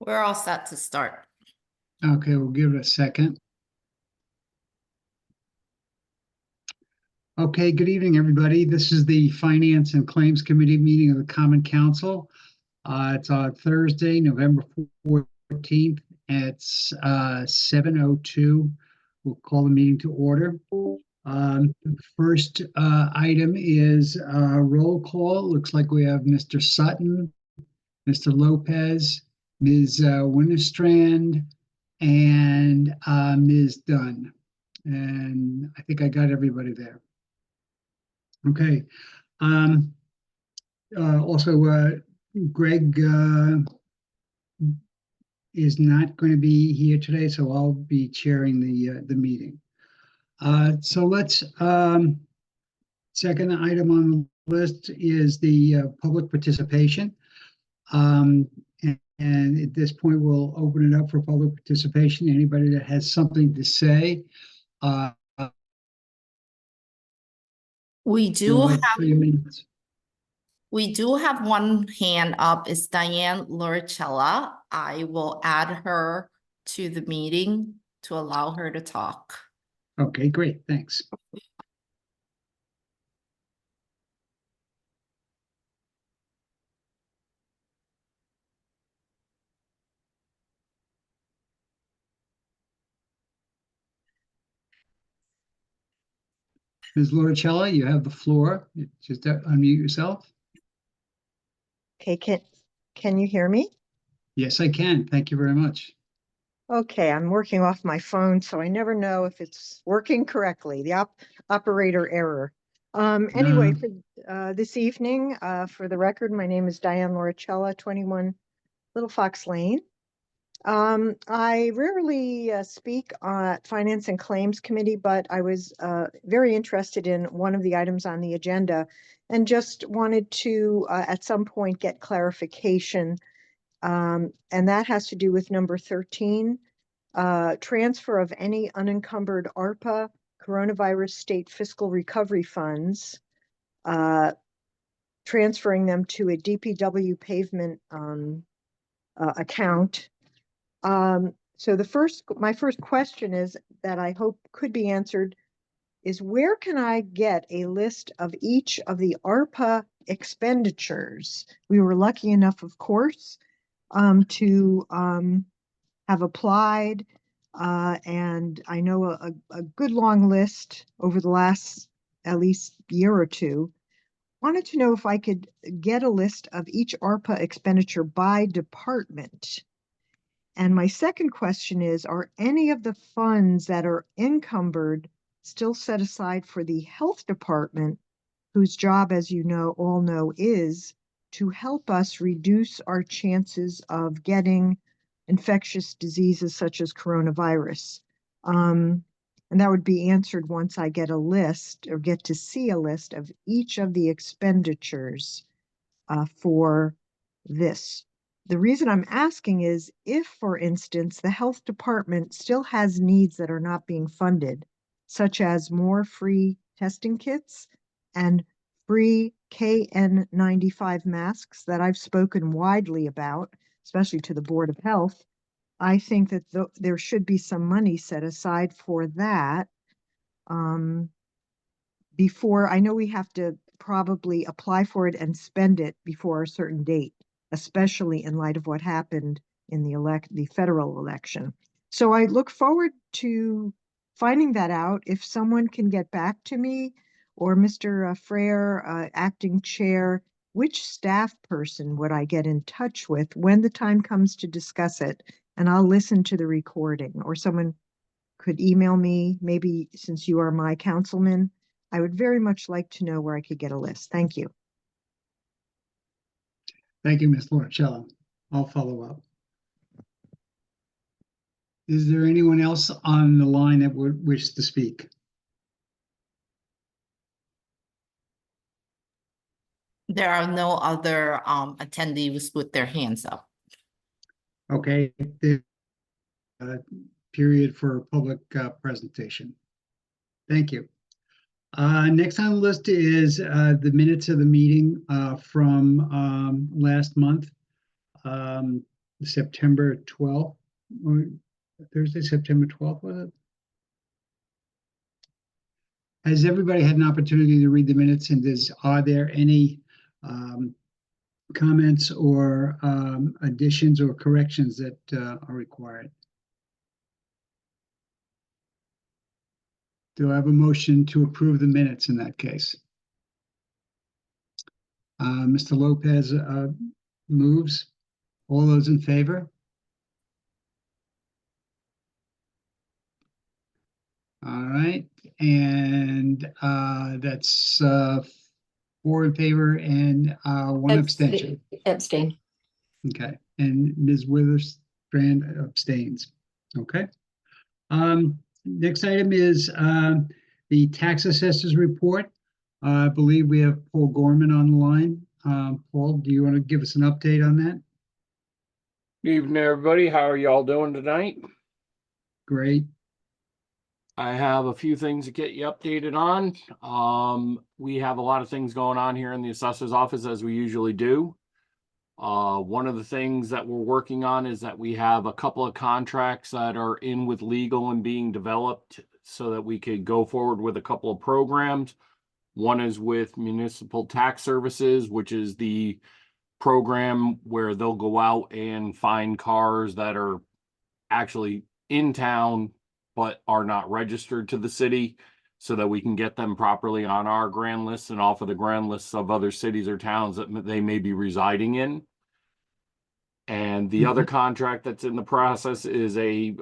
We're all set to start. Okay, we'll give it a second. Okay, good evening, everybody. This is the Finance and Claims Committee meeting of the Common Council. It's on Thursday, November 14th. It's 7:02. We'll call the meeting to order. First item is roll call. Looks like we have Mr. Sutton, Mr. Lopez, Ms. Winterstrand, and Ms. Dunn. And I think I got everybody there. Okay. Also, Greg is not going to be here today, so I'll be chairing the meeting. So let's second item on the list is the public participation. And at this point, we'll open it up for public participation. Anybody that has something to say. We do have 3 minutes. We do have one hand up. It's Diane Loricella. I will add her to the meeting to allow her to talk. Okay, great. Thanks. Ms. Loricella, you have the floor. Just unmute yourself. Okay, can you hear me? Yes, I can. Thank you very much. Okay, I'm working off my phone, so I never know if it's working correctly. The operator error. Anyway, for this evening, for the record, my name is Diane Loricella, 21 Little Fox Lane. I rarely speak at Finance and Claims Committee, but I was very interested in one of the items on the agenda and just wanted to, at some point, get clarification. And that has to do with number 13, transfer of any unencumbered ARPA coronavirus state fiscal recovery funds, transferring them to a DPW pavement account. So my first question is that I hope could be answered is where can I get a list of each of the ARPA expenditures? We were lucky enough, of course, to have applied, and I know a good long list over the last at least year or two. Wanted to know if I could get a list of each ARPA expenditure by department. And my second question is, are any of the funds that are encumbered still set aside for the health department, whose job, as you know, all know, is to help us reduce our chances of getting infectious diseases such as coronavirus? And that would be answered once I get a list or get to see a list of each of the expenditures for this. The reason I'm asking is if, for instance, the health department still has needs that are not being funded, such as more free testing kits and free KN95 masks that I've spoken widely about, especially to the Board of Health, I think that there should be some money set aside for that. Before, I know we have to probably apply for it and spend it before a certain date, especially in light of what happened in the federal election. So I look forward to finding that out. If someone can get back to me, or Mr. Frere, acting chair, which staff person would I get in touch with when the time comes to discuss it? And I'll listen to the recording, or someone could email me, maybe since you are my councilman. I would very much like to know where I could get a list. Thank you. Thank you, Ms. Loricella. I'll follow up. Is there anyone else on the line that would wish to speak? There are no other attendees with their hands up. Okay. Period for public presentation. Thank you. Next on the list is the minutes of the meeting from last month. September 12th, or Thursday, September 12th, was it? Has everybody had an opportunity to read the minutes, and are there any comments or additions or corrections that are required? Do I have a motion to approve the minutes in that case? Mr. Lopez moves. All those in favor? All right, and that's 4 in favor and 1 abstention. Abstain. Okay, and Ms. Witherstrand abstains. Okay. Next item is the tax assessors report. I believe we have Paul Gorman on the line. Paul, do you want to give us an update on that? Evening, everybody. How are y'all doing tonight? Great. I have a few things to get you updated on. We have a lot of things going on here in the assessor's office, as we usually do. One of the things that we're working on is that we have a couple of contracts that are in with legal and being developed so that we could go forward with a couple of programs. One is with Municipal Tax Services, which is the program where they'll go out and find cars that are actually in town but are not registered to the city, so that we can get them properly on our grand list and off of the grand lists of other cities or towns that they may be residing in. And the other contract that's in the process is a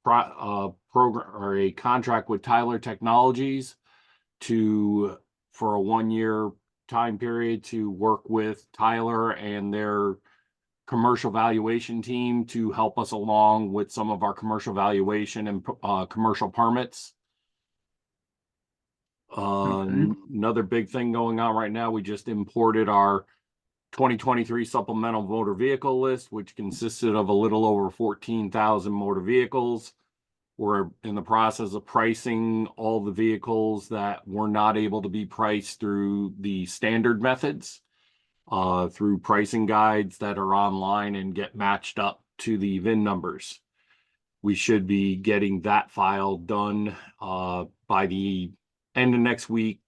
program or a contract with Tyler Technologies for a 1-year time period to work with Tyler and their commercial valuation team to help us along with some of our commercial valuation and commercial permits. Another big thing going on right now, we just imported our 2023 supplemental motor vehicle list, which consisted of a little over 14,000 motor vehicles. We're in the process of pricing all the vehicles that were not able to be priced through the standard methods, through pricing guides that are online and get matched up to the VIN numbers. We should be getting that file done by the end of next week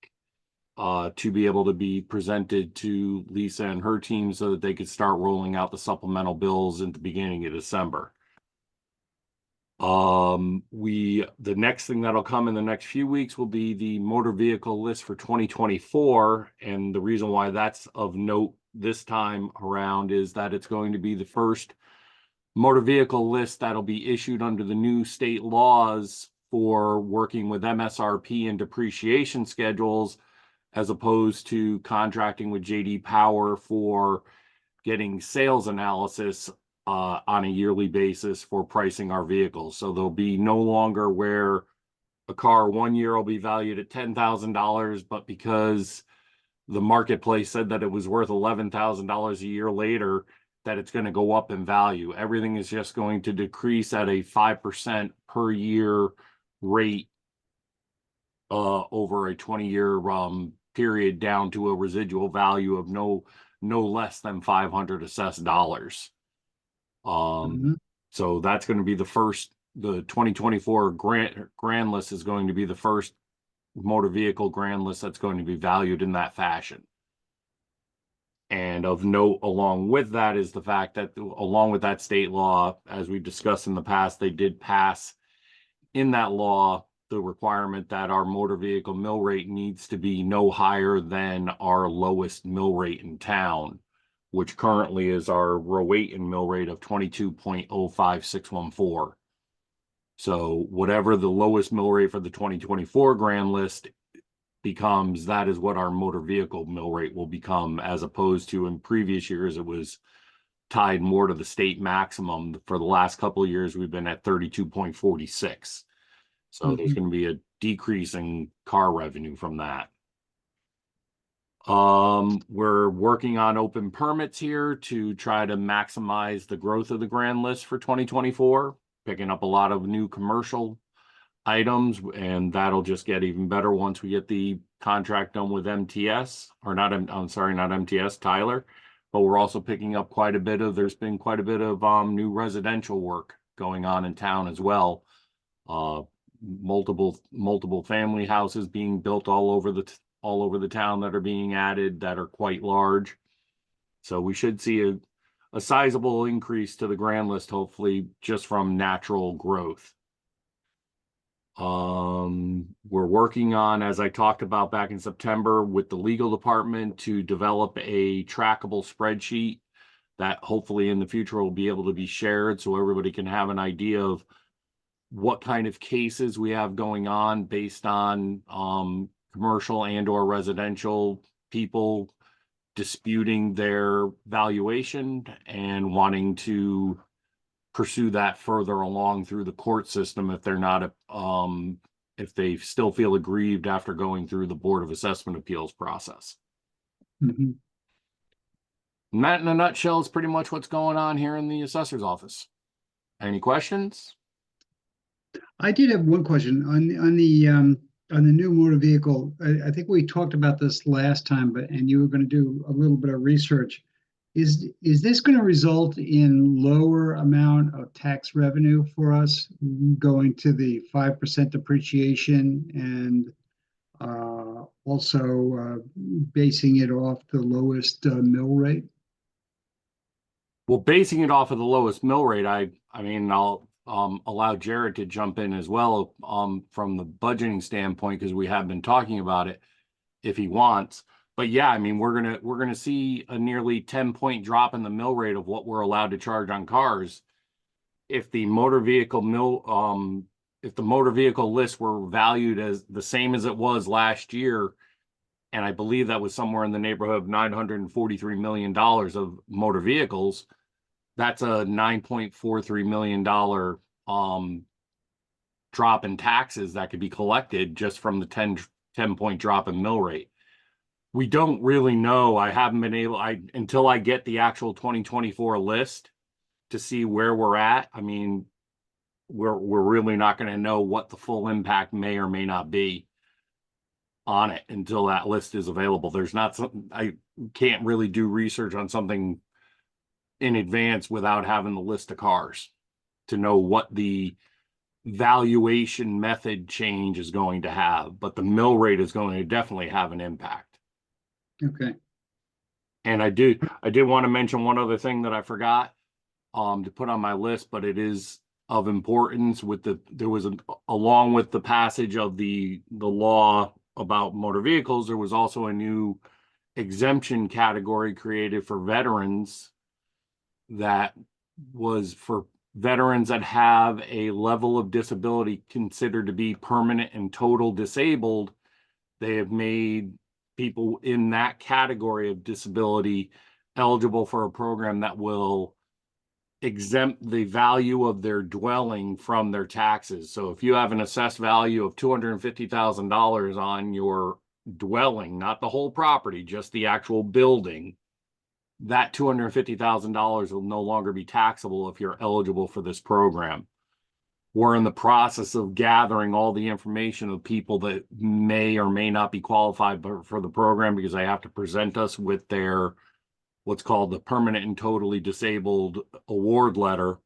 to be able to be presented to Lisa and her team so that they could start rolling out the supplemental bills at the beginning of December. The next thing that'll come in the next few weeks will be the motor vehicle list for 2024. And the reason why that's of note this time around is that it's going to be the first motor vehicle list that'll be issued under the new state laws for working with MSRP and depreciation schedules, as opposed to contracting with JD Power for getting sales analysis on a yearly basis for pricing our vehicles. So there'll be no longer where a car 1 year will be valued at $10,000, but because the marketplace said that it was worth $11,000 a year later, that it's going to go up in value. Everything is just going to decrease at a 5% per year rate over a 20-year period, down to a residual value of no less than 500 assessed dollars. So that's going to be the 2024 grand list is going to be the first motor vehicle grand list that's going to be valued in that fashion. And of note, along with that, is the fact that along with that state law, as we've discussed in the past, they did pass in that law the requirement that our motor vehicle mill rate needs to be no higher than our lowest mill rate in town, which currently is our Rowayton mill rate of 22.05614. So whatever the lowest mill rate for the 2024 grand list becomes, that is what our motor vehicle mill rate will become, as opposed to in previous years it was tied more to the state maximum. For the last couple of years we've been at 32.46. So there's going to be a decrease in car revenue from that. We're working on open permits here to try to maximize the growth of the grand list for 2024, picking up a lot of new commercial items, and that'll just get even better once we get the contract done with MTS, or not, I'm sorry, not MTS, Tyler, but we're also picking up there's been quite a bit of new residential work going on in town as well. Multiple family houses being built all over the town that are being added that are quite large. So we should see a sizable increase to the grand list, hopefully just from natural growth. We're working on, as I talked about back in September, with the legal department to develop a trackable spreadsheet that hopefully in the future will be able to be shared so everybody can have an idea of what kind of cases we have going on based on commercial and or residential people disputing their valuation and wanting to pursue that further along through the court system if they're not if they still feel aggrieved after going through the Board of Assessment Appeals process. Mhm. And that in a nutshell is pretty much what's going on here in the assessor's office. Any questions? I did have one question on the new motor vehicle. I think we talked about this last time, and you were going to do a little bit of research. Is this going to result in lower amount of tax revenue for us going to the 5% depreciation and also basing it off the lowest mill rate? Well, basing it off of the lowest mill rate, I mean, I'll allow Jared to jump in as well from the budgeting standpoint, because we have been talking about it if he wants. But yeah, I mean, we're gonna see a nearly 10-point drop in the mill rate of what we're allowed to charge on cars. If the motor vehicle list were valued as the same as it was last year, and I believe that was somewhere in the neighborhood of $943 million of motor vehicles, that's a $9.43 million drop in taxes that could be collected just from the 10-point drop in mill rate. We don't really know. I haven't been able, until I get the actual 2024 list to see where we're at. I mean, we're really not going to know what the full impact may or may not be on it until that list is available. There's not something, I can't really do research on something in advance without having the list of cars to know what the valuation method change is going to have. But the mill rate is going to definitely have an impact. Okay. And I did want to mention one other thing that I forgot to put on my list, but it is of importance. Along with the passage of the law about motor vehicles, there was also a new exemption category created for veterans that was for veterans that have a level of disability considered to be permanent and total disabled. They have made people in that category of disability eligible for a program that will exempt the value of their dwelling from their taxes. So if you have an assessed value of $250,000 on your dwelling, not the whole property, just the actual building, that $250,000 will no longer be taxable if you're eligible for this program. We're in the process of gathering all the information of people that may or may not be qualified for the program, because they have to present us with their what's called the permanent and totally disabled award letter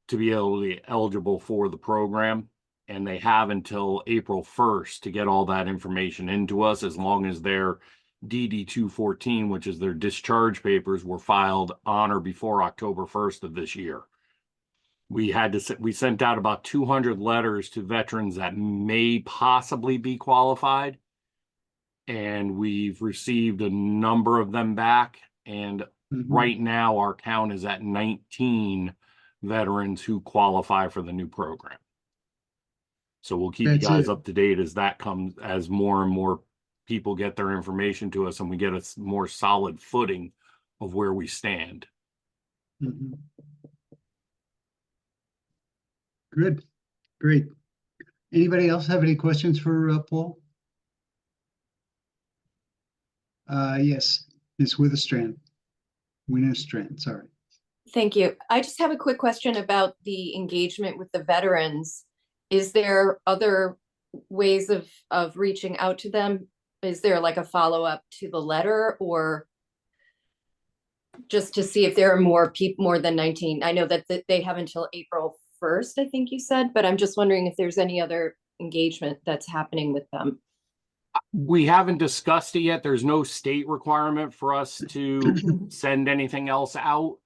to be able to be eligible for the program. And they have until April 1st to get all that information into us, as long as their DD-214, which is their discharge papers, were filed on or before October 1st of this year. We sent out about 200 letters to veterans that may possibly be qualified, and we've received a number of them back. And right now our count is at 19 veterans who qualify for the new program. So we'll keep you guys up to date as that comes, as more and more people get their information to us and we get a more solid footing of where we stand. Good, great. Anybody else have any questions for Paul? Yes, Ms. Winstrand, sorry. Thank you. I just have a quick question about the engagement with the veterans. Is there other ways of reaching out to them? Is there like a follow-up to the letter, or? just to see if there are more people, more than 19. I know that they have until April 1st, I think you said, but I'm just wondering if there's any other engagement that's happening with them. We haven't discussed it yet. There's no state requirement for us to send anything else out.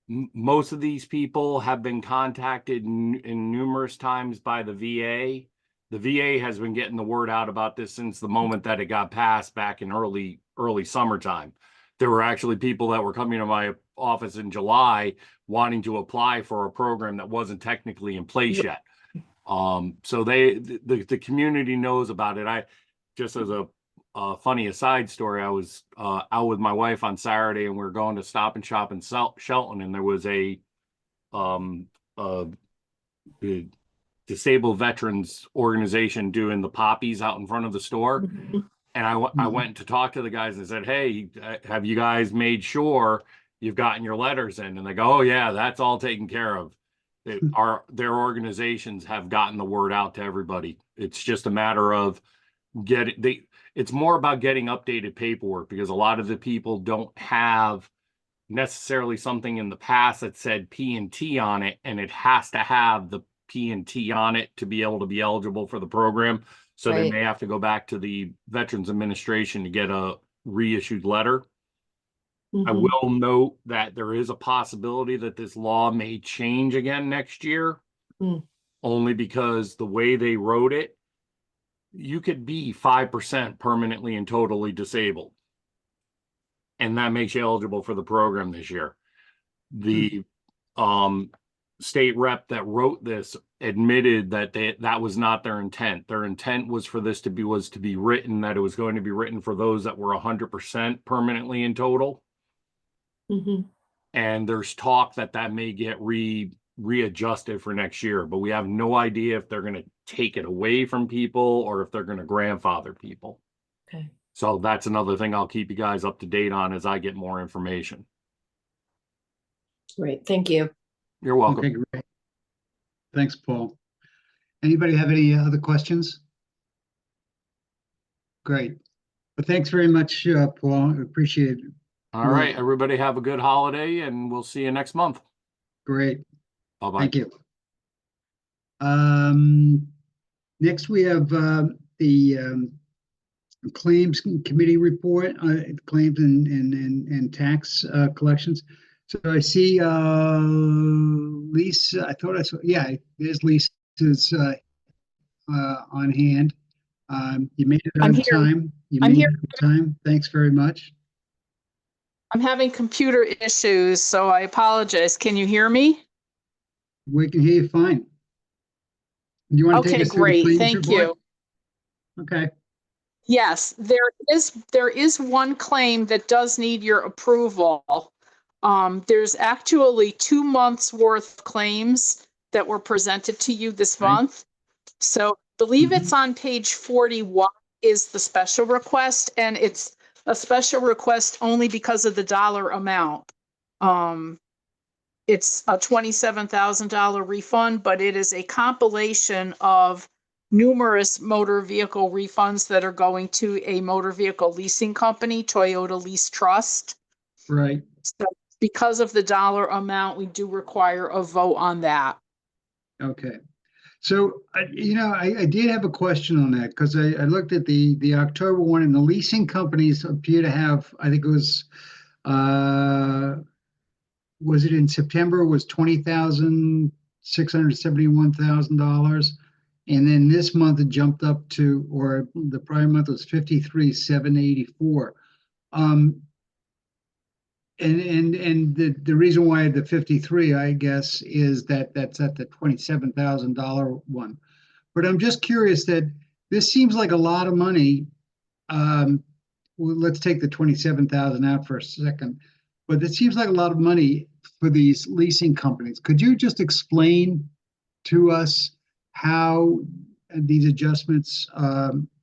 Most of these people have been contacted in numerous times by the VA. The VA has been getting the word out about this since the moment that it got passed back in early summertime. There were actually people that were coming to my office in July wanting to apply for a program that wasn't technically in place yet. So the community knows about it. Just as a funny aside story, I was out with my wife on Saturday, and we were going to Stop and Shop in Shelton, and there was a disabled veterans organization doing the poppies out in front of the store. And I went to talk to the guys and said, "Hey, have you guys made sure you've gotten your letters in?" And they go, "Oh yeah, that's all taken care of." Their organizations have gotten the word out to everybody. It's just a matter of it's more about getting updated paperwork, because a lot of the people don't have necessarily something in the past that said P&T on it, and it has to have the P&T on it to be able to be eligible for the program. So they Right. may have to go back to the Veterans Administration to get a reissued letter. I Mhm. will note that there is a possibility that this law may change again next year, only because the way they wrote it, you could be 5% permanently and totally disabled, and that makes you eligible for the program this year. The state rep that wrote this admitted that that was not their intent. Their intent was for this to be written that it was going to be written for those that were 100% permanently in total. Mhm. And there's talk that may get readjusted for next year, but we have no idea if they're going to take it away from people or if they're going to grandfather people. Okay. So that's another thing I'll keep you guys up to date on as I get more information. Great. Thank you. You're welcome. Okay, great. Thanks, Paul. Anybody have any other questions? Great. But thanks very much, Paul. Appreciate it. All right, everybody have a good holiday, and we'll see you next month. Great. Bye-bye. Thank you. Next, we have the Claims Committee report, claims and tax collections. So I see Lisa, I thought I saw, yeah, there's Lisa's on hand. You made it I'm on here. time. You I'm made here. it on time. Thanks very much. I'm having computer issues, so I apologize. Can you hear me? We can hear you fine. Do you want to take Okay, us through the great. claims Thank report? you. Okay. Yes, there is one claim that does need your approval. There's actually 2 months worth of claims that were presented to you this Right. month. So I believe Mhm. it's on page 41 is the special request, and it's a special request only because of the dollar amount. It's a $27,000 refund, but it is a compilation of numerous motor vehicle refunds that are going to a motor vehicle leasing company, Toyota Lease Trust. Right. So because of the dollar amount, we do require a vote on that. Okay. So, I did have a question on that because I looked at the October one, and the leasing companies appear to have, I think it was it in September was $20,671,000, and then this month it jumped up to, or the prior month was $53,784. And the reason why the 53, I guess, is that's at the $27,000 one. But I'm just curious that this seems like a lot of money. Well, let's take the 27,000 out for a second. But it seems like a lot of money for these leasing companies. Could you just explain to us how these adjustments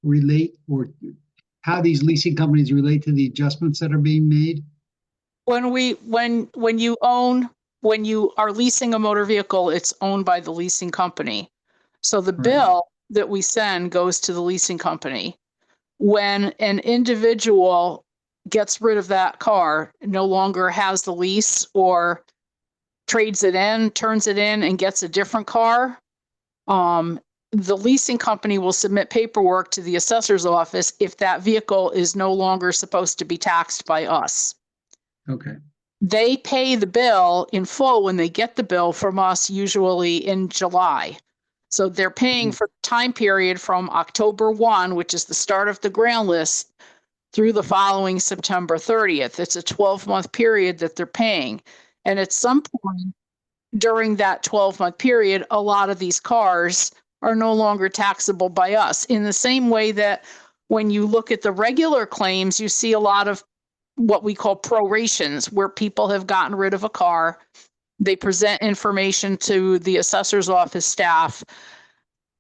relate, or how these leasing companies relate to the adjustments that are being made? When you are leasing a motor vehicle, it's owned by the leasing company. So the Right. bill that we send goes to the leasing company. When an individual gets rid of that car, no longer has the lease or trades it in, turns it in and gets a different car, the leasing company will submit paperwork to the assessor's office if that vehicle is no longer supposed to be taxed by us. Okay, They pay the bill in full when they get the bill from us, usually in July. So they're paying Mhm. for time period from October 1, which is the start of the ground list, through the following September 30th. It's a 12-month period that they're paying. And at some point during that 12-month period, a lot of these cars are no longer taxable by us. In the same way that when you look at the regular claims, you see a lot of what we call prorations, where people have gotten rid of a car. They present information to the assessor's office staff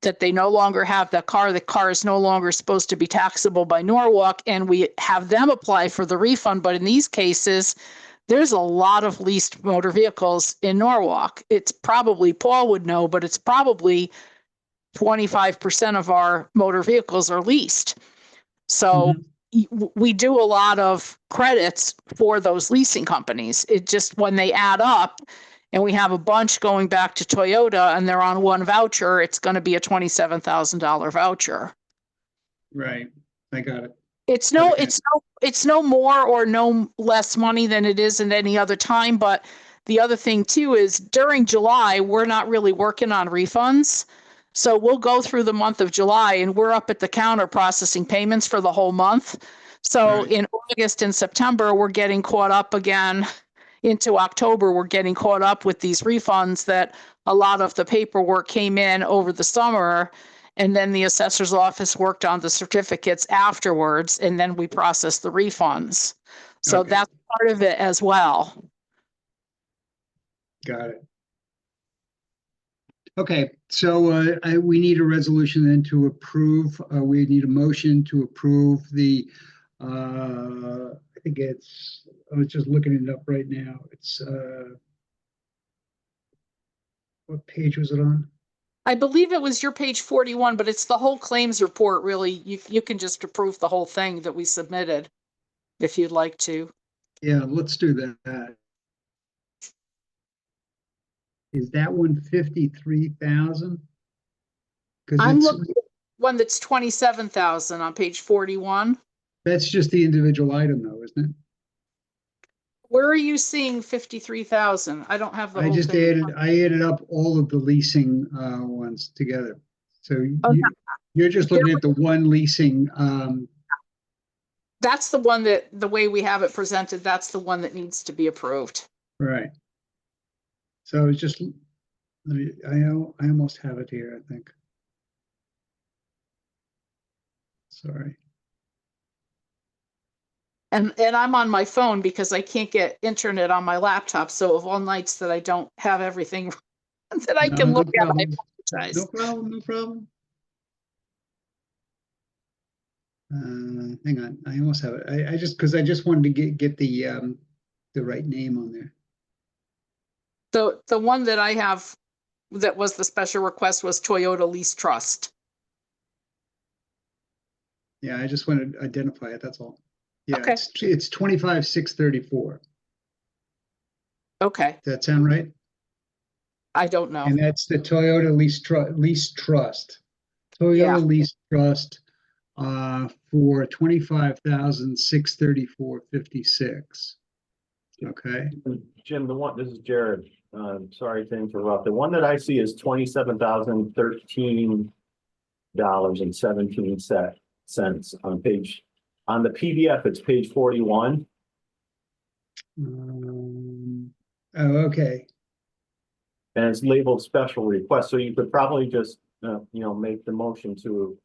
that they no longer have that car. The car is no longer supposed to be taxable by Norwalk, and we have them apply for the refund. But in these cases, there's a lot of leased motor vehicles in Norwalk. It's probably, Paul would know, but it's probably 25% of our motor vehicles are leased. So we do a lot of credits for those leasing companies. It just, when they add up and we have a bunch going back to Toyota and they're on one voucher, it's going to be a $27,000 voucher. right. I got it. It's no, Okay. it's no more or no less money than it is in any other time. But the other thing too is during July, we're not really working on refunds. So we'll go through the month of July and we're up at the counter processing payments for the whole month. So Right. in August and September, we're getting caught up again. Into October, we're getting caught up with these refunds that a lot of the paperwork came in over the summer. And then the assessor's office worked on the certificates afterwards, and then we processed the refunds. So Okay. that's part of it as well. Got it. Okay, so we need a resolution then to approve, we need a motion to approve the, I think it's, I was just looking it up right now. It's, what page was it on? I believe it was your page 41, but it's the whole claims report, really. You can just approve the whole thing that we submitted if you'd like to. Yeah, let's do that. Is that one 53,000? I'm Because looking at one that's 27,000 on page 41. that's just the individual item though, isn't it? Where are you seeing 53,000? I don't have the I whole just thing. added up all of the leasing ones together. So Okay. you're just looking at the one leasing, That's the one that, the way we have it presented, that's the one that needs to be approved. right. So it's just, I almost have it here, I think. Sorry. And I'm on my phone because I can't get internet on my laptop. So of all nights that I don't have everything that I can No look at, I problem. apologize. No problem, no problem. Hang on, I almost have it. I just, because I just wanted to get the right name on there. The one that I have that was the special request was Toyota Lease Trust. Yeah, I just wanted to identify it, that's all. Yeah, Okay. it's 25,634. Okay. Does that sound right? I don't know. And that's the Toyota Lease Trust. Yeah. Toyota Lease Trust for 25,634.56. Okay, Jim, this is Jared. Sorry to interrupt. The one that I see is $27,013.17 on the PDF, it's page 41. oh, okay, And it's labeled special request, so you could probably just, make the motion to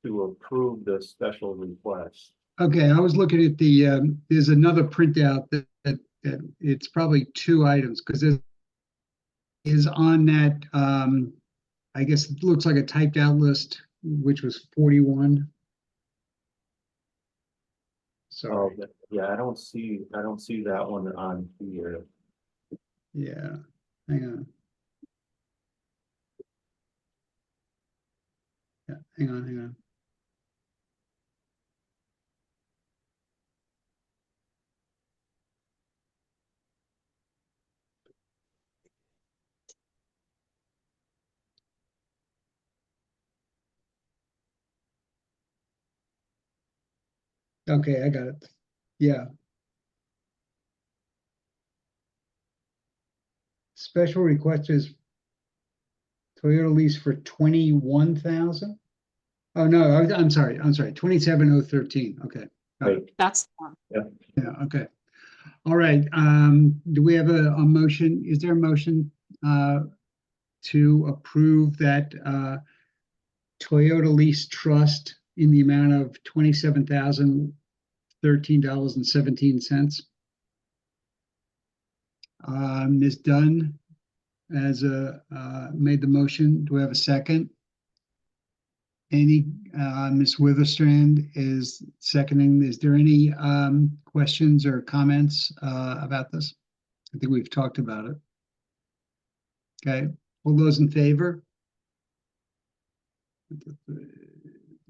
approve the special request. okay, I was looking at the, there's another printout that it's probably two items, because it is on that, I guess it looks like a typed out list, which was 41. Oh, Sorry, yeah, I don't see that one on here. yeah, hang on. Yeah, hang on. Okay, I got it. Yeah. Special request is Toyota lease for 21,000? Oh, no, I'm sorry, 27,013. Okay. got it. That's the one. Yeah, okay. All right, do we have a motion? Is there a motion to approve that Toyota lease trust in the amount of $27,013.17? Ms. Dunn has made the motion. Do we have a second? Ms. Witherstrand is seconding. Is there any questions or comments about this? I think we've talked about it. Okay, all those in favor?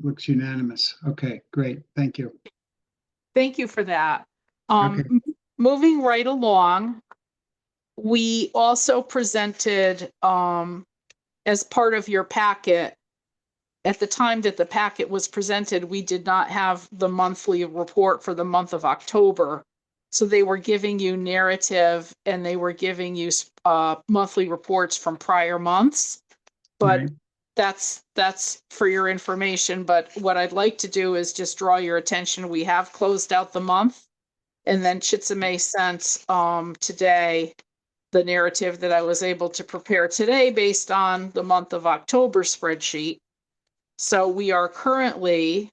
Looks unanimous. Okay, great. Thank you. Thank you for that. Okay. Moving right along, we also presented, as part of your packet, at the time that the packet was presented, we did not have the monthly report for the month of October. So they were giving you narrative and they were giving you monthly reports from prior months. But Right. that's for your information. But what I'd like to do is just draw your attention. We have closed out the month. And then Chitsame sent today the narrative that I was able to prepare today based on the month of October spreadsheet. So we are currently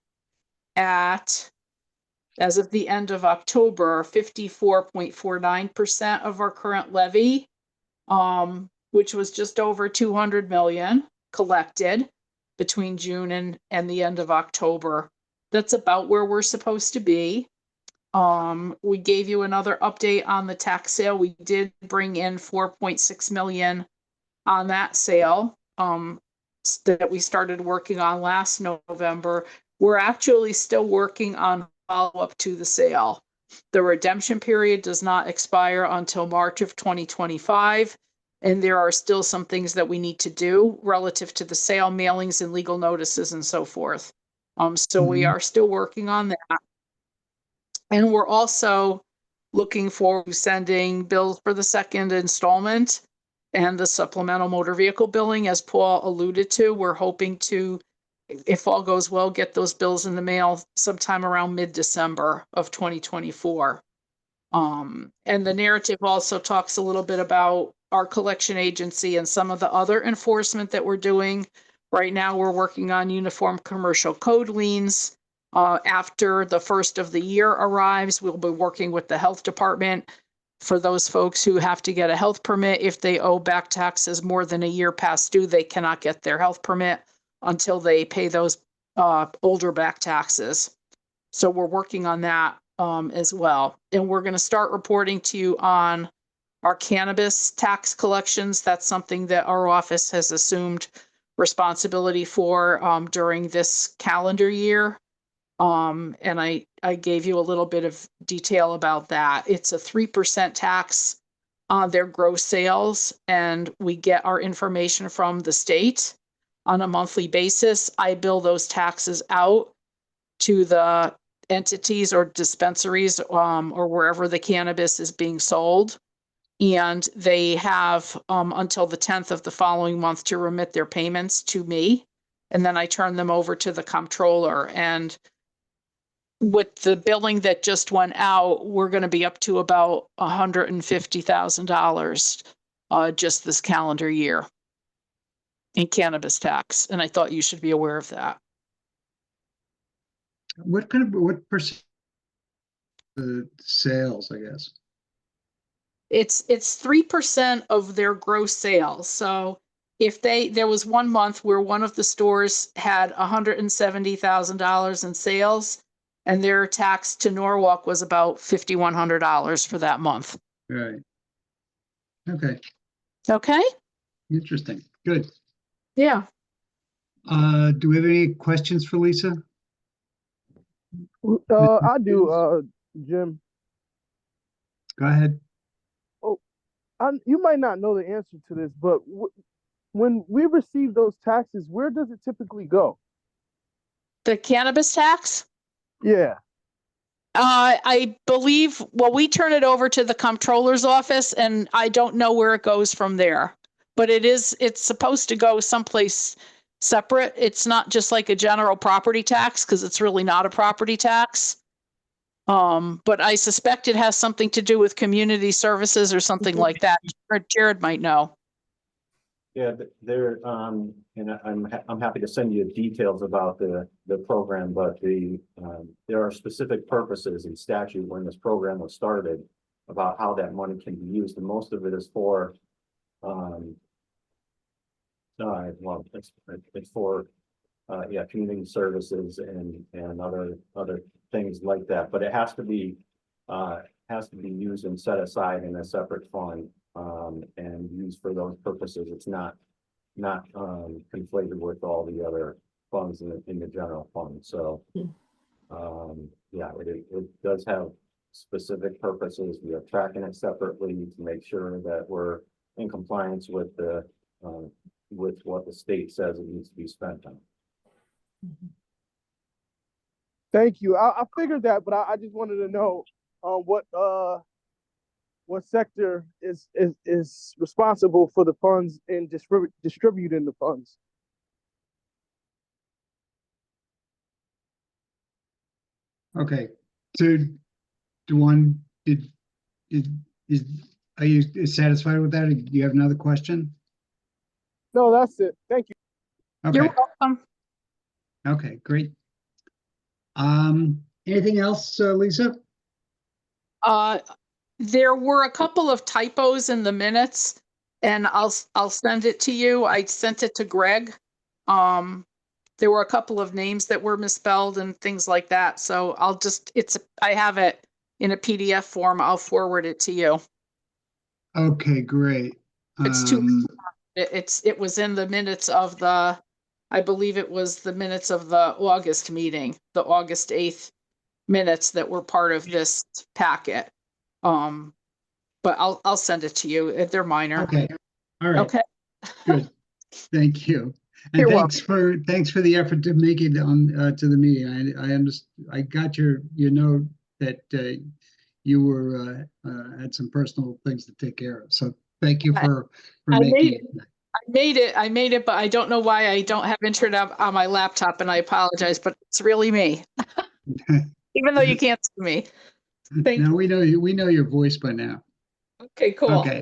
at, as of the end of October, 54.49% of our current levy, which was just over 200 million collected between June and the end of October. That's about where we're supposed to be. We gave you another update on the tax sale. We did bring in 4.6 million on that sale. That we started working on last November. We're actually still working on follow-up to the sale. The redemption period does not expire until March of 2025. And there are still some things that we need to do relative to the sale, mailings and legal notices and so forth. So we are still working on that. And we're also looking forward to sending bills for the second installment and the supplemental motor vehicle billing, as Paul alluded to. We're hoping to, if all goes well, get those bills in the mail sometime around mid-December of 2024. And the narrative also talks a little bit about our collection agency and some of the other enforcement that we're doing. Right now, we're working on uniform commercial code liens. After the first of the year arrives, we'll be working with the health department for those folks who have to get a health permit. If they owe back taxes more than a year past due, they cannot get their health permit until they pay those older back taxes. So we're working on that as well. And we're going to start reporting to you on our cannabis tax collections. That's something that our office has assumed responsibility for during this calendar year. And I gave you a little bit of detail about that. It's a 3% tax on their gross sales, and we get our information from the state on a monthly basis. I bill those taxes out to the entities or dispensaries or wherever the cannabis is being sold. And they have until the 10th of the following month to remit their payments to me. And then I turn them over to the comptroller. And with the billing that just went out, we're going to be up to about $150,000 just this calendar year in cannabis tax. And I thought you should be aware of that. What percent the sales, I guess? It's 3% of their gross sales. So if there was 1 month where one of the stores had $170,000 in sales, and their tax to Norwalk was about $5,100 for that month. Right. Okay, Okay? interesting. Good. Yeah. Do we have any questions for Lisa? I do, Jim. Go ahead. You might not know the answer to this, but when we receive those taxes, where does it typically go? The cannabis tax? Yeah. I believe, well, we turn it over to the comptroller's office and I don't know where it goes from there. But it's supposed to go someplace separate. It's not just like a general property tax because it's really not a property tax. But I suspect it has something to do with community services or something like that. Or Jared might know. Yeah, there, and I'm happy to send you details about the program, but there are specific purposes in statute when this program was started about how that money can be used, and most of it is for, well, it's for, yeah, community services and other things like that, but it has to be used and set aside in a separate fund. And used for those purposes. It's not conflated with all the other funds in the general fund. So, yeah, it does have specific purposes. We are tracking it separately to make sure that we're in compliance with with what the state says it needs to be spent on. Thank you. I figured that, but I just wanted to know what sector is responsible for the funds and distributing the funds. Okay, so Dewan, are you satisfied with that? Or do you have another question? No, that's it. Thank you. Okay, You're welcome. okay, great. Anything else, Lisa? There were a couple of typos in the minutes and I'll send it to you. I sent it to Greg. There were a couple of names that were misspelled and things like that. So I have it in a PDF form. I'll forward it to you. Okay, great. It was in the minutes of I believe it was the minutes of the August meeting, the August 8th minutes that were part of this packet. But I'll send it to you. They're minor. Okay, all right. Okay. Good. Thank you. And You're thanks for the effort to make it on to the meeting. I got your note that you were had some personal things to take care of. So thank you for making it. I made it, but I don't know why I don't have internet on my laptop, and I apologize, but it's really me. Even though you can't see me. Thank Now we know you. We know your voice by now. Okay, cool. Okay.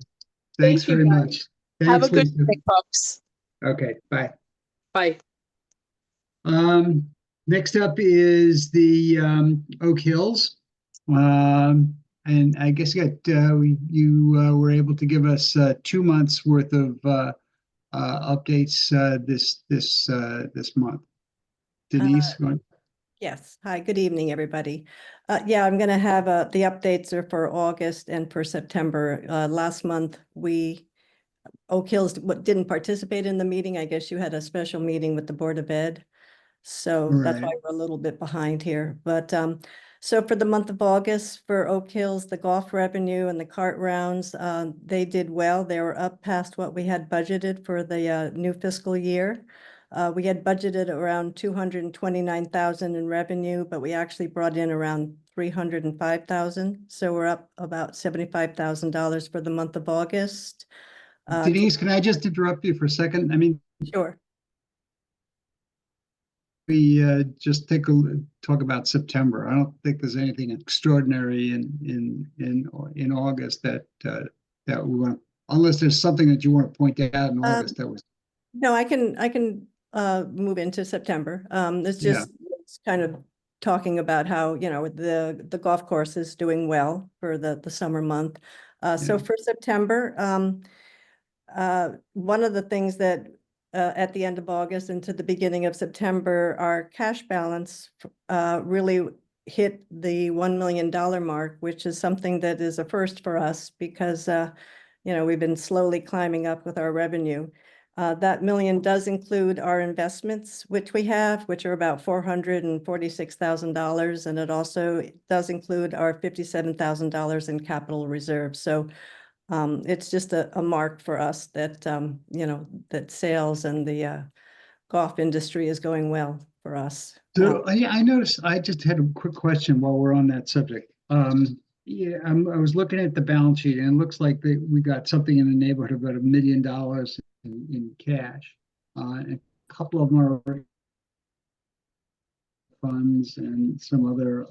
Thanks Thank you, very guys. much. Have a Thanks, good Lisa. day, folks. Okay. Bye. Bye. Next up is the Oak Hills. And I guess you were able to give us 2 months worth of updates this month. Denise, go on. Yes. Hi, good evening, everybody. Yeah, I'm going to have the updates are for August and for September. Last month, Oak Hills didn't participate in the meeting. I guess you had a special meeting with the Board of Ed. So that's why Right. we're a little bit behind here. But so for the month of August for Oak Hills, the golf revenue and the cart rounds, they did well. They were up past what we had budgeted for the new fiscal year. We had budgeted around 229,000 in revenue, but we actually brought in around 305,000. So we're up about $75,000 for the month of August. Denise, can I just interrupt you for a second? I mean, Sure. we just talk about September. I don't think there's anything extraordinary in August that we want, unless there's something that you want to point out in August that was. No, I can move into September. It's just it's kind of talking about how, you know, the golf course is doing well for the summer month. So for September, one of the things that at the end of August into the beginning of September, our cash balance really hit the $1 million mark, which is something that is a first for us because, you know, we've been slowly climbing up with our revenue. That million does include our investments, which we have, which are about $446,000. And it also does include our $57,000 in capital reserve. So it's just a mark for us that, you know, that sales and the golf industry is going well for us. So I noticed, I just had a quick question while we're on that subject. Yeah, I was looking at the balance sheet and it looks like we got something in the neighborhood of about $1 million in cash. And a couple of them are funds and some other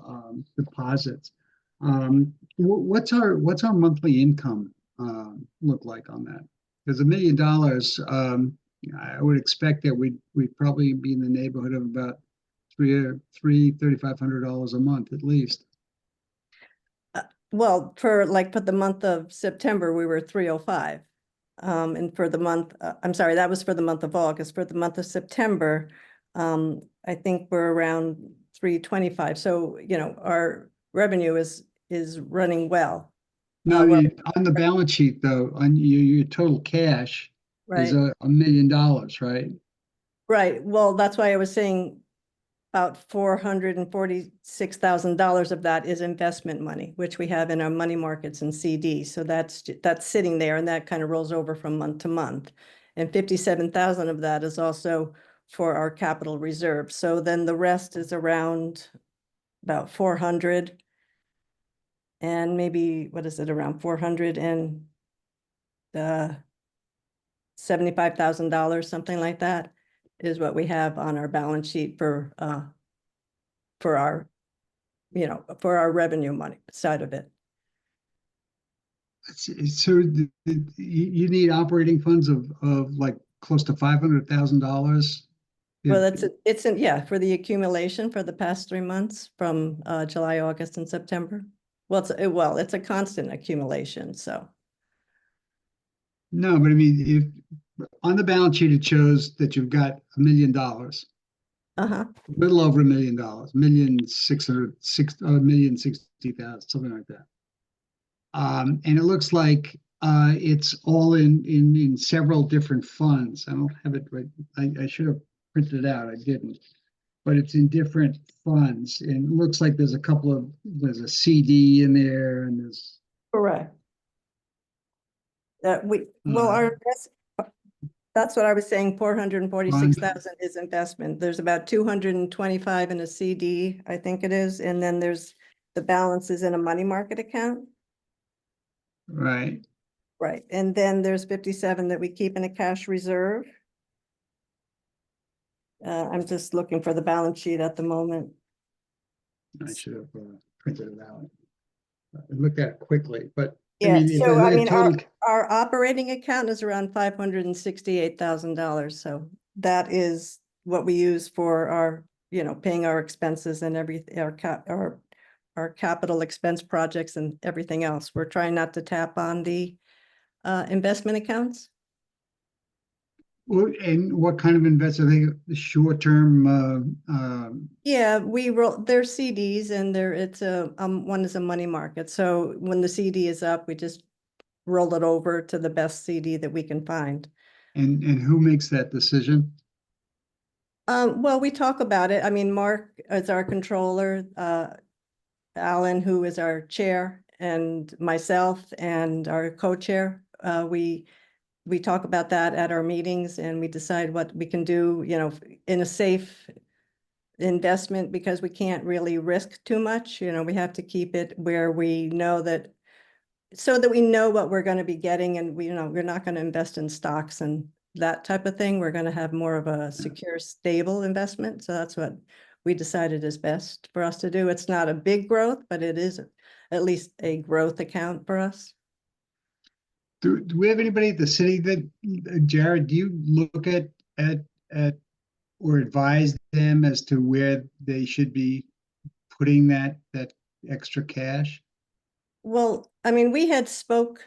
deposits. What's our monthly income look like on that? Because $1 million, I would expect that we'd probably be in the neighborhood of about $3,500 a month at least. Well, for the month of September, we were 305. And for the month, I'm sorry, that was for the month of August. For the month of September, I think we're around 325. So, our revenue is running well. No, I well, mean, on the balance sheet though, on your total cash is Right, $1 million, right? right. Well, that's why I was saying about $446,000 of that is investment money, which we have in our money markets and CDs. So that's sitting there and that kind of rolls over from month to month. And 57,000 of that is also for our capital reserve. So then the rest is around about 400 and maybe, what is it, around $475,000, something like that is what we have on our balance sheet for our, for our revenue money side of it. So you need operating funds of like close to $500,000? Well, yeah, for the accumulation for the past 3 months from July, August, and September. Well, it's a constant accumulation, so. No, but I mean, if on the balance sheet, it shows that you've got $1 million, a little over $1 million, $1,660,000, something like that. And it looks like it's all in several different funds. I don't have it right. I should have printed it out. I didn't. But it's in different funds. And it looks like there's a CD in there and there's. Correct. That's what I was saying, 446,000 is investment. There's about 225 in a CD, I think it is, and then there's the balance is in a money market account. Right. Right, and then there's 57 that we keep in a cash reserve. I'm just looking for the balance sheet at the moment. I should have printed it out. I looked at it quickly, but Yeah, if so look I at mean, total, our operating account is around $568,000. So that is what we use for our, paying our expenses and everything, our capital expense projects and everything else. We're trying not to tap on the investment accounts. and what kind of investment? Are they short-term? Yeah, we roll their CDs and it's one is a money market. So when the CD is up, we just roll it over to the best CD that we can find. And who makes that decision? Well, we talk about it. I mean, Mark is our controller, Alan, who is our chair, and myself and our co-chair. We talk about that at our meetings and we decide what we can do, in a safe investment because we can't really risk too much. We have to keep it where we know that, so that we know what we're going to be getting and we're not going to invest in stocks and that type of thing. We're going to have more of a secure, stable investment. So that's what we decided is best for us to do. It's not a big growth, but it is at least a growth account for us. Do we have anybody at the city that, Jared, do you look at or advise them as to where they should be putting that extra cash? Well, I mean, we spoke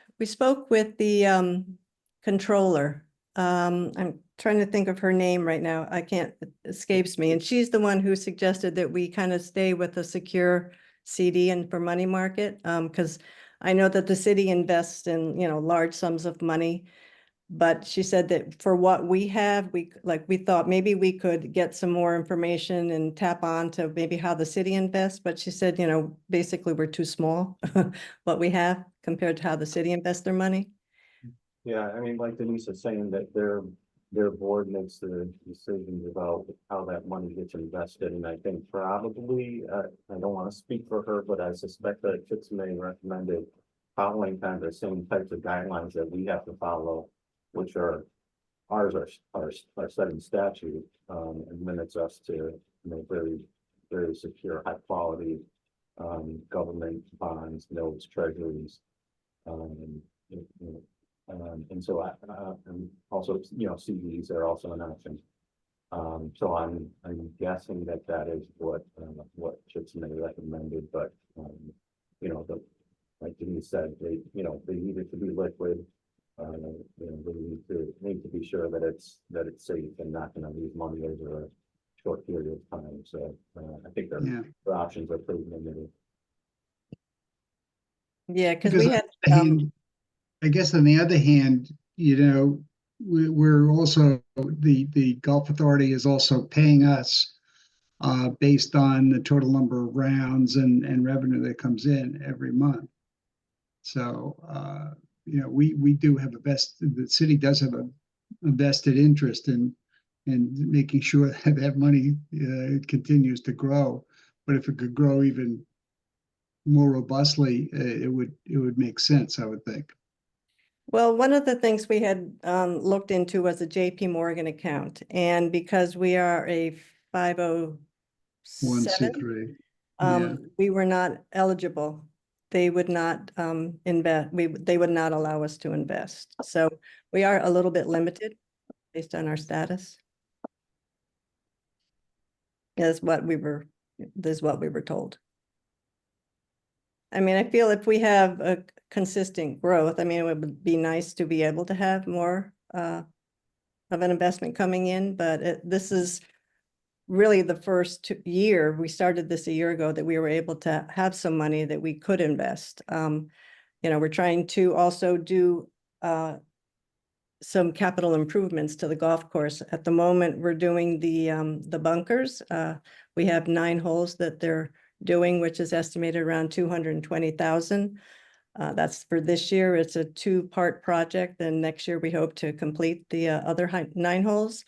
with the controller. I'm trying to think of her name right now. It escapes me. And she's the one who suggested that we kind of stay with a secure CD and for money market. Because I know that the city invests in, large sums of money. But she said that for what we have, we thought maybe we could get some more information and tap on to maybe how the city invests. But she said, basically we're too small, what we have compared to how the city invests their money. Yeah, I mean, like Denise is saying that they're their board makes the decisions about how that money gets invested, and I think probably, I don't want to speak for her, but I suspect that Chitsumay recommended following kind of the same types of guidelines that we have to follow, which are, ours are set in statute, and limits us to, you know, very, very secure, high quality, government bonds, notes, treasuries, you know, and so and also, you know, CDs are also an option. So I'm guessing that is what Chitsumay recommended, but, you know, like Denise said, they, you know, they need it to be liquid. You know, they need to be sure that it's safe and not gonna lose money over a short period of time. So, I think Yeah. their options are pretty limited. Yeah, because Because we had, and I guess on the other hand, you know, we're also, the Gulf Authority is also paying us based on the total number of rounds and revenue that comes in every month. So, you know, we do have the city does have a vested interest in making sure that money continues to grow. But if it could grow even more robustly, it would make sense, I would think. well, one of the things we had looked into was a JP Morgan account. And because we are a 507, 1C3. Yeah. we were not eligible. They would not invest, they would not allow us to invest. So we are a little bit limited based on our status. Is what we were told. I mean, I feel if we have a consistent growth, I mean, it would be nice to be able to have more of an investment coming in, but this is really the first year, we started this a year ago, that we were able to have some money that we could invest. You know, we're trying to also do some capital improvements to the golf course. At the moment, we're doing the bunkers. We have 9 holes that they're doing, which is estimated around 220,000. That's for this year. It's a 2-part project. And next year we hope to complete the other 9 holes.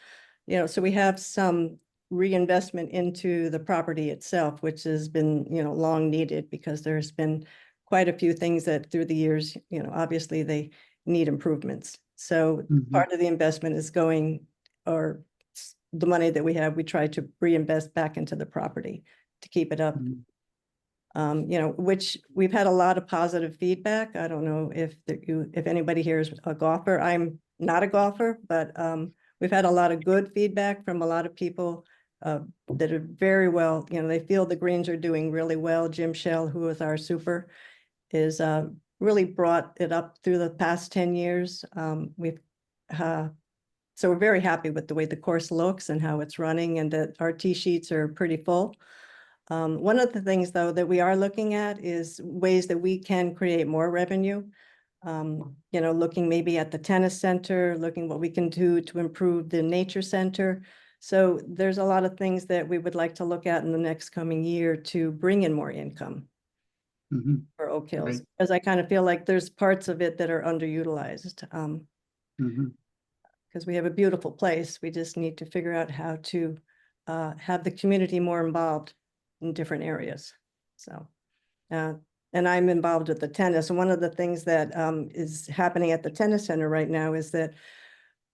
You know, so we have some reinvestment into the property itself, which has been, you know, long needed, because there's been quite a few things that through the years, you know, obviously they need improvements. So part of the investment is going, or the money that we have, we try to reinvest back into the property to keep it up. You know, which we've had a lot of positive feedback. I don't know if anybody here is a golfer. I'm not a golfer, but we've had a lot of good feedback from a lot of people that are very well, you know, they feel the greens are doing really well. Jim Shell, who is our super, is really brought it up through the past 10 years. So we're very happy with the way the course looks and how it's running, and that our tee sheets are pretty full. One of the things, though, that we are looking at is ways that we can create more revenue. You know, looking maybe at the tennis center, looking what we can do to improve the nature center. So there's a lot of things that we would like to look at in the next coming year to bring in more income for Oak Hills, Right. because I kind of feel like there's parts of it that are underutilized. Because we have a beautiful place. We just need to figure out how to have the community more involved in different areas. So, and I'm involved with the tennis. And one of the things that is happening at the tennis center right now is that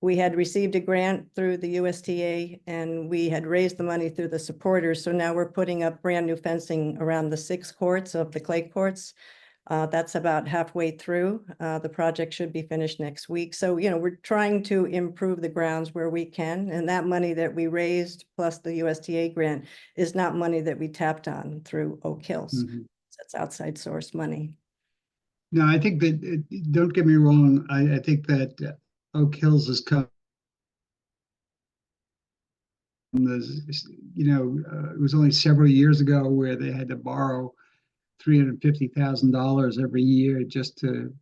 we had received a grant through the USTA, and we had raised the money through the supporters. So now we're putting up brand new fencing around the 6 courts of the clay courts. That's about halfway through. The project should be finished next week. So, you know, we're trying to improve the grounds where we can. And that money that we raised plus the USTA grant is not money that we tapped on through Oak Hills. That's outside source money. No, I think that, don't get me wrong, I think that Oak Hills has come, you know, it was only several years ago where they had to borrow $350,000 every year just to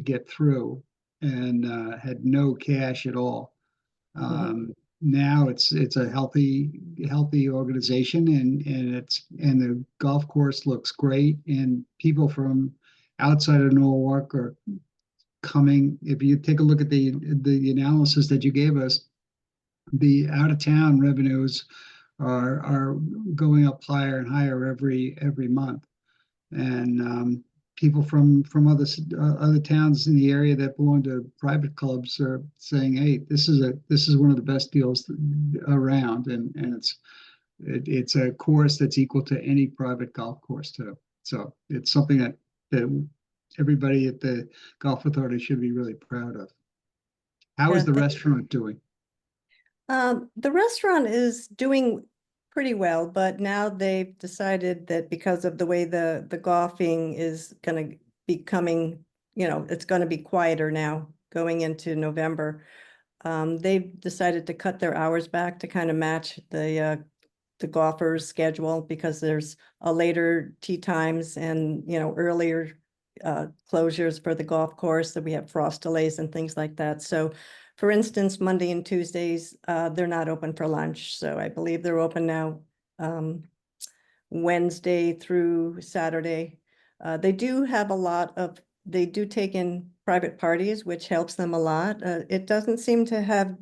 get through, and had no cash at all. Now it's a healthy organization, and the golf course looks great, and people from outside of Norwalk are coming. If you take a look at the analysis that you gave us, the out-of-town revenues are going up higher and higher every month. And people from other towns in the area that belong to private clubs are saying, hey, this is one of the best deals around, and it's a course that's equal to any private golf course too. So it's something that everybody at the Golf Authority should be really proud of. How is Yeah, the restaurant doing? The restaurant is doing pretty well, but now they've decided that because of the way the golfing is gonna be coming, it's gonna be quieter now going into November. They've decided to cut their hours back to kind of match the golfers' schedule, because there's a later tee times and, earlier closures for the golf course, that we have frost delays and things like that. So for instance, Monday and Tuesdays, they're not open for lunch. So I believe they're open now Wednesday through Saturday. They do take in private parties, which helps them a lot. The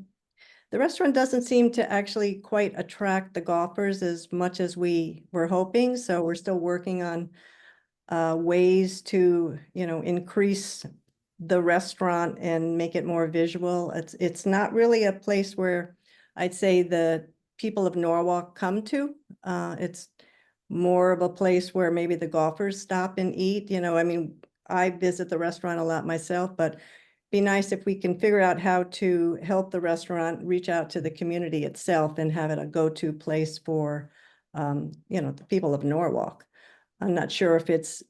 restaurant doesn't seem to actually quite attract the golfers as much as we were hoping. So we're still working on ways to, increase the restaurant and make it more visual. It's not really a place where I'd say the people of Norwalk come to. It's more of a place where maybe the golfers stop and eat. I visit the restaurant a lot myself, but be nice if we can figure out how to help the restaurant reach out to the community itself and have it a go-to place for, the people of Norwalk. I'm not sure if it's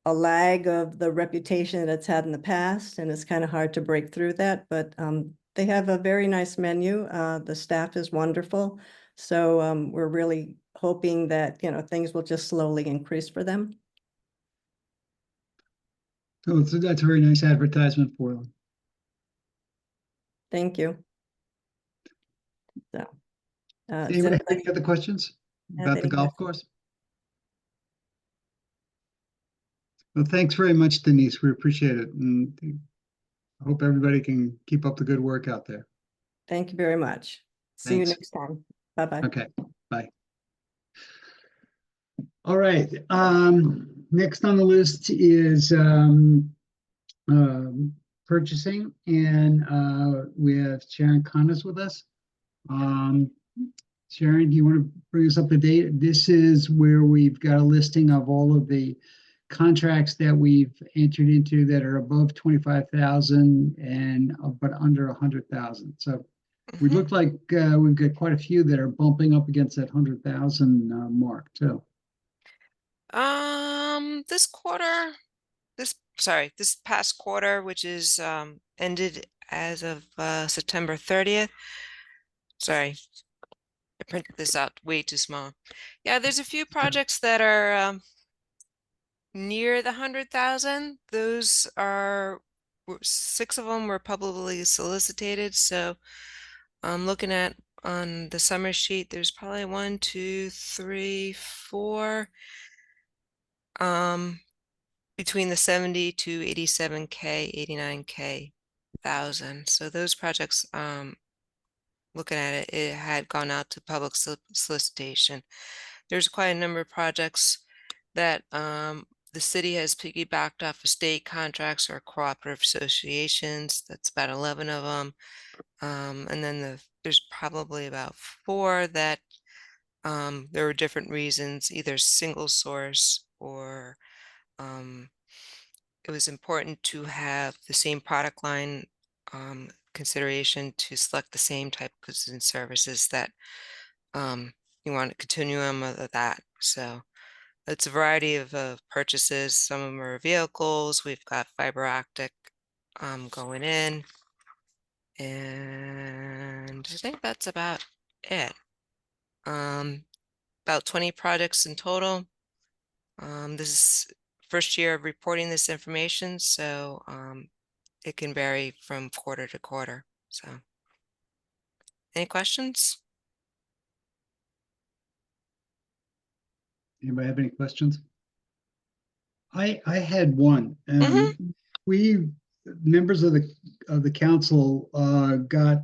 a lag of the reputation that it's had in the past, and it's kind of hard to break through that, but they have a very nice menu. The staff is wonderful. So we're really hoping that, things will just slowly increase for them. So that's a very nice advertisement for them. Thank you. So, does Anybody have any anybody other questions have about the any golf course? Well, thanks very much, Denise. We appreciate it. And I hope everybody can keep up the good work out there. Thank you very much. See you Thanks. next time. Bye-bye. Okay, bye. All right. Next on the list is purchasing, and we have Sharon Connors with us. Sharon, do you want to bring us up to date? This is where we've got a listing of all of the contracts that we've entered into that are above 25,000 and but under 100,000. So we look like we've got quite a few that are bumping up against that 100,000 mark too. This past quarter, which is ended as of September 30th. Sorry, I printed this out way too small. Yeah, there's a few projects that are near the 100,000. Those are 6 of them were publicly solicited. So I'm looking at on the summer sheet, there's probably 1, 2, 3, 4. Between the 70 to 87K, 89K thousand. So those projects, looking at it, it had gone out to public solicitation. There's quite a number of projects that the city has piggybacked off of state contracts or cooperative associations. That's about 11 of them. And then there's probably about 4 that there were different reasons, either single source or it was important to have the same product line consideration to select the same type of goods and services that you want a continuum of that. So it's a variety of purchases. Some of them are vehicles. We've got fiber optic going in. And I think that's about it. About 20 projects in total. This is first year of reporting this information, so it can vary from quarter to quarter. So any questions? Anybody have any questions? I had one. We members of the council got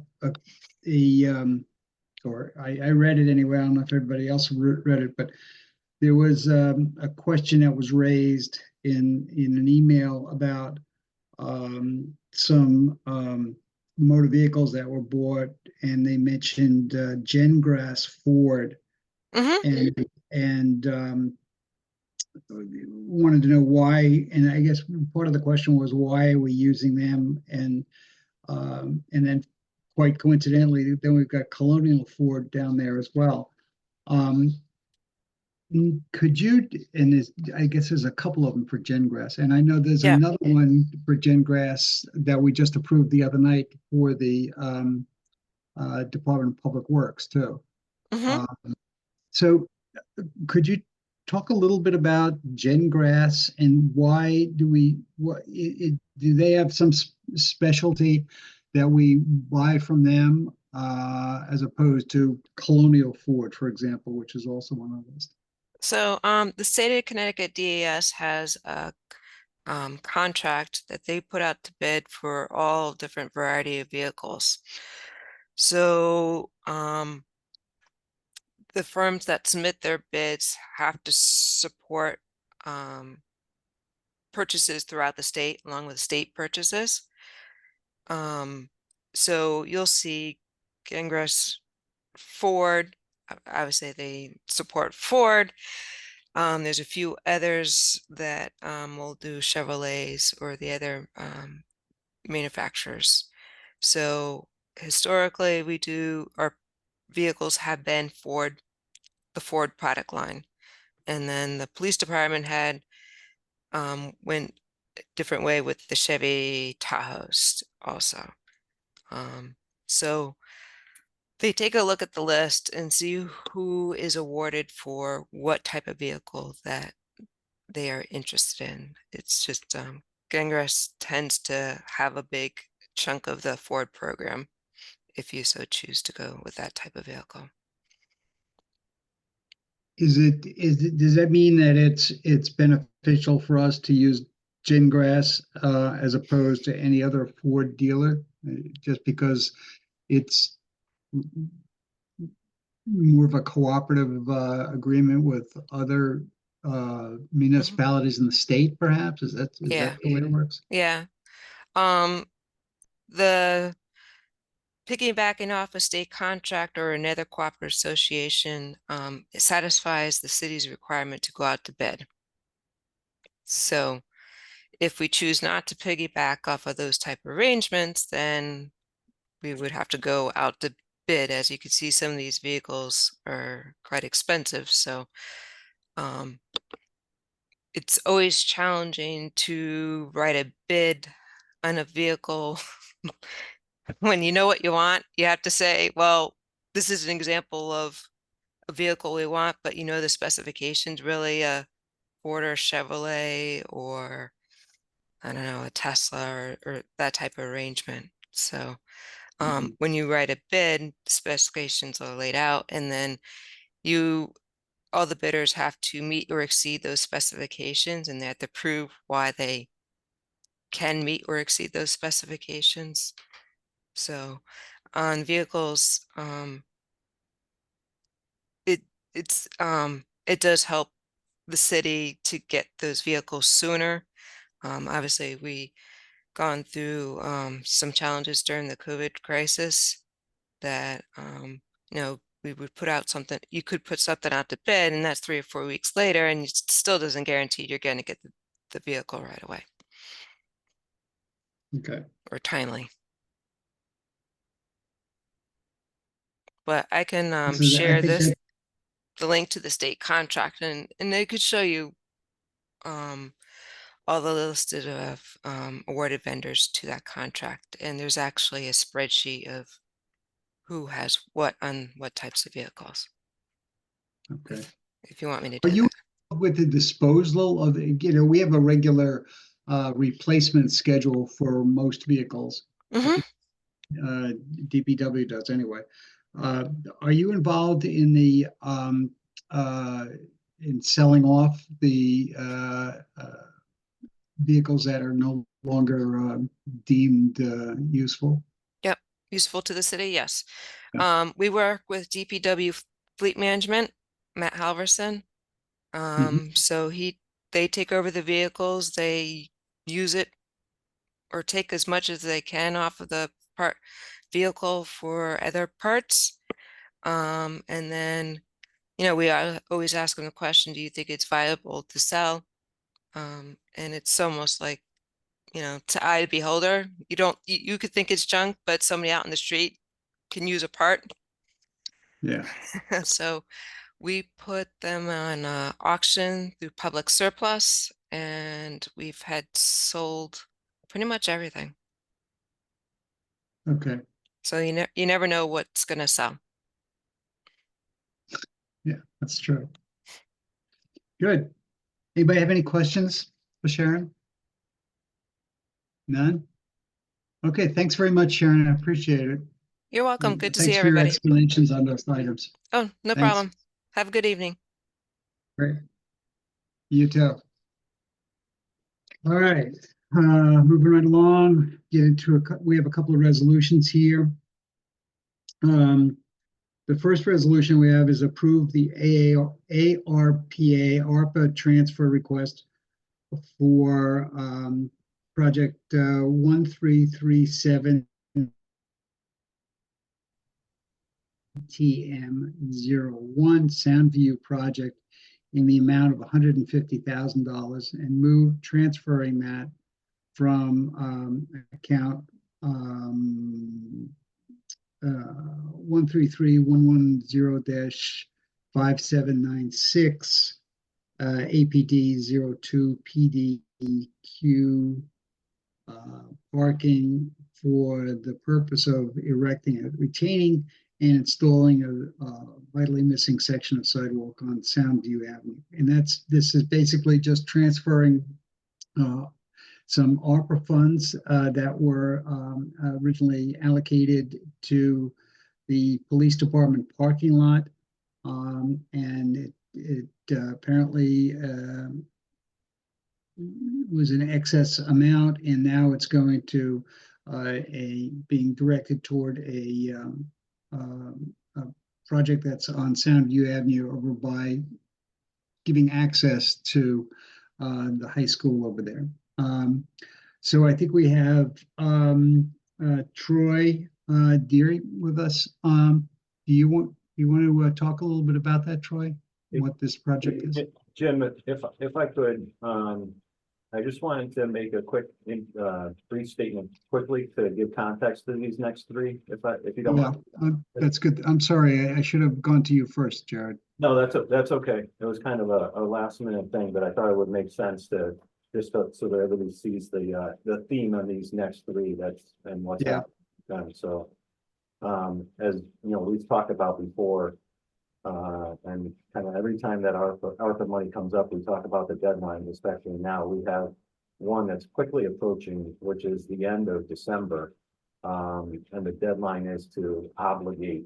or I read it anyway. I don't know if everybody else read it, but there was a question that was raised in an email about some motor vehicles that were bought, and they mentioned Gengrass Ford, Mhm. and wanted to know why. And I guess part of the question was, why are we using them? And then quite coincidentally, then we've got Colonial Ford down there as well. Could you, and I guess there's a couple of them for Gengrass, and I know there's Yeah. another one for Gengrass that we just approved the other night for the Department of Public Works too. Mhm. So could you talk a little bit about Gengrass and why do do they have some specialty that we buy from them as opposed to Colonial Ford, for example, which is also on the list? So, the state of Connecticut DES has a contract that they put out to bid for all different variety of vehicles. So, the firms that submit their bids have to support purchases throughout the state, along with state purchases. So you'll see Gengrass Ford, I would say they support Ford. There's a few others that will do Chevrolets or the other manufacturers. So historically, our vehicles have been Ford, the Ford product line. And then the police department had went a different way with the Chevy Tahoes also. So they take a look at the list and see who is awarded for what type of vehicle that they are interested in. It's just Gengrass tends to have a big chunk of the Ford program if you so choose to go with that type of vehicle. Does that mean that it's beneficial for us to use Gengrass as opposed to any other Ford dealer, just because it's more of a cooperative agreement with other municipalities in the state, perhaps? Is that the way it works? Yeah. The piggybacking off a state contract or another cooperative association, it satisfies the city's requirement to go out to bid. So if we choose not to piggyback off of those type of arrangements, then we would have to go out to bid. As you can see, some of these vehicles are quite expensive. So it's always challenging to write a bid on a vehicle. When you know what you want, you have to say, well, this is an example of a vehicle we want, but you know the specifications, really a Ford or Chevrolet or I don't know, a Tesla or that type of arrangement. So when you write a bid, specifications are laid out, and then all the bidders have to meet or exceed those specifications, and they have to prove why they can meet or exceed those specifications. So on vehicles, it does help the city to get those vehicles sooner. Obviously, we gone through some challenges during the COVID crisis that we would put out something. You could put something out to bid, and that's 3 or 4 weeks later, and it still doesn't guarantee you're going to get the vehicle right away. Okay. Or timely. But I can share the link to the state contract, and they could show you all the listed of awarded vendors to that contract. And there's actually a spreadsheet of who has what on what types of vehicles. Okay. If you want me to Are do you that. with the disposal of, we have a regular replacement schedule for most vehicles. DPW does anyway. Are you involved in the in selling off the vehicles that are no longer deemed useful? Yep. useful to the city, yes. Yeah. We work with DPW Fleet Management, Matt Halverson. So they take over the vehicles, they use it or take as much as they can off of the vehicle for other parts. And then, we always ask them the question, do you think it's viable to sell? And it's almost like, to eye the beholder. You could think it's junk, but somebody out in the street can use a part. Yeah. So we put them on auction through public surplus, and we've had sold pretty much everything. Okay. So you never know what's going to sell. Yeah, that's true. Good. Anybody have any questions for Sharon? None? Okay, thanks very much, Sharon. I appreciate it. You're welcome. And Good to see thanks for your everybody. explanations on those items. Oh, no Thanks. problem. Have a good evening. Great. You too. All right, moving right along, we have a couple of resolutions here. The first resolution we have is approve the ARPA transfer request for project 1337 TM01 Soundview project in the amount of $150,000 and transferring that from account 133-110-5796 APD 02 PDQ parking for the purpose of erecting, retaining, and installing a vitally missing section of sidewalk on Soundview Avenue. And this is basically just transferring some ARPA funds that were originally allocated to the police department parking lot. And it apparently was an excess amount, and now it's going to being directed toward a project that's on Soundview Avenue over by giving access to the high school over there. So I think we have Troy Deary with us. Do you want to talk a little bit about that, Troy? What this project is? Jim, if I could, I just wanted to make a quick brief statement quickly to give context to these next three, if you don't mind. That's good. I'm sorry, I should have gone to you first, Jared. No, that's okay. It was kind of a last minute thing, but I thought it would make sense to just so that everybody sees the theme on these next three and what's happening. So, as you know, we've talked about before, and kind of every time that ARPA money comes up, we talk about the deadline, especially now. We have one that's quickly approaching, which is the end of December. And the deadline is to obligate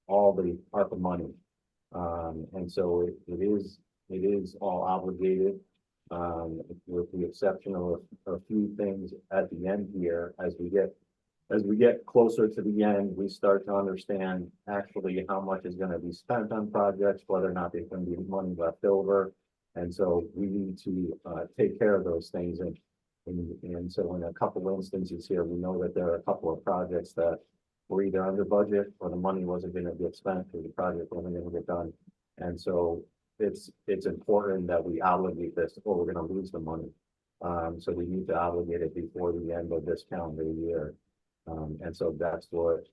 all the ARPA money. And so it is all obligated, with the exception of a few things at the end here. As we get closer to the end, we start to understand actually how much is going to be spent on projects, whether or not there's going to be money left over. And so we need to take care of those things. And so in a couple of instances here, we know that there are a couple of projects that were either under budget or the money wasn't going to get spent or the project wasn't going to get done. And so it's important that we obligate this or we're going to lose the money. So we need to obligate it before the end of this calendar year. And so that's what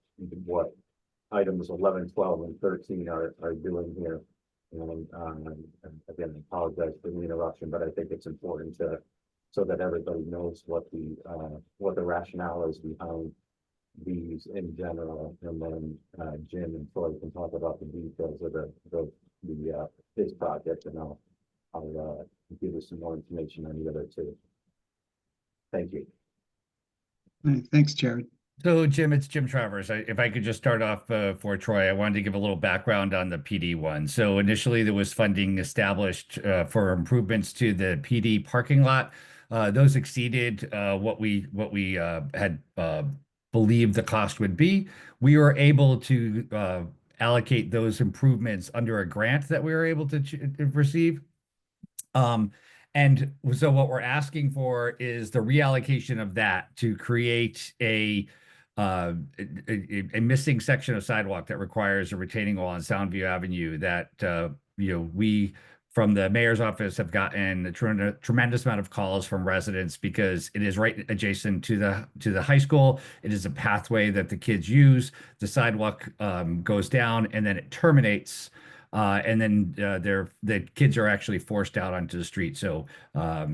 items 11, 12, and 13 are doing here. And again, I apologize for the interruption, but I think it's important so that everybody knows what the rationale is behind these in general. And then Jim and Troy can talk about the details of his project, and I'll give you some more information on the other two. Thank you. Thanks, Jared. So Jim, it's Jim Travers. If I could just start off for Troy, I wanted to give a little background on the PD one. So initially there was funding established for improvements to the PD parking lot. Those exceeded what we had believed the cost would be. We were able to allocate those improvements under a grant that we were able to receive. And so what we're asking for is the reallocation of that to create a missing section of sidewalk that requires a retaining wall on Soundview Avenue that we from the mayor's office have gotten a tremendous amount of calls from residents because it is right adjacent to the high school. It is a pathway that the kids use. The sidewalk goes down and then it terminates. And then the kids are actually forced out onto the street. So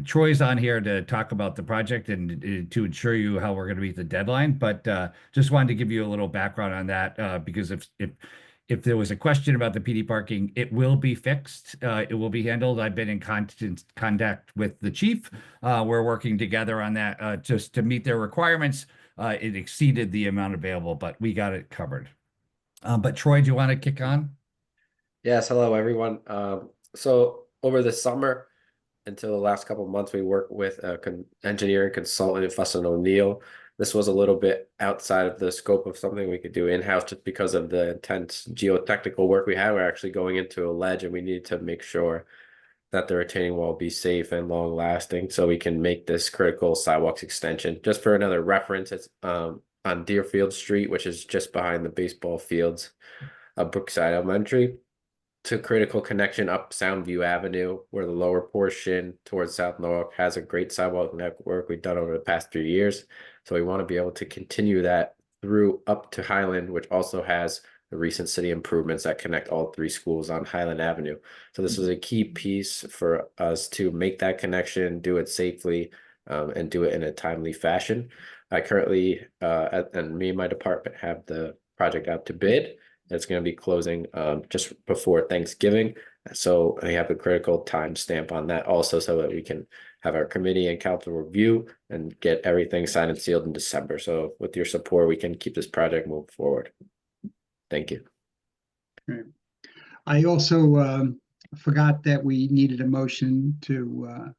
Troy's on here to talk about the project and to ensure you how we're going to meet the deadline. But just wanted to give you a little background on that because if there was a question about the PD parking, it will be fixed. It will be handled. I've been in constant contact with the chief. We're working together on that just to meet their requirements. It exceeded the amount available, but we got it covered. But Troy, do you want to kick on? Yes, hello everyone. So over the summer until the last couple of months, we worked with an engineering consultant in Fuss and O'Neill. This was a little bit outside of the scope of something we could do in-house just because of the intense geotechnical work we had. We're actually going into a ledge and we needed to make sure that the retaining wall be safe and long lasting so we can make this critical sidewalks extension. Just for another reference, it's on Deerfield Street, which is just behind the baseball fields of Brookside Elementary. To critical connection up Soundview Avenue, where the lower portion towards South Norwalk has a great sidewalk network we've done over the past 3 years. So we want to be able to continue that through up to Highland, which also has the recent city improvements that connect all 3 schools on Highland Avenue. So this is a key piece for us to make that connection, do it safely, and do it in a timely fashion. I currently, and me and my department have the project out to bid. It's going to be closing just before Thanksgiving. So I have a critical time stamp on that also so that we can have our committee and council review and get everything signed and sealed in December. So with your support, we can keep this project moving forward. Thank you. Great. I also forgot that we needed a motion to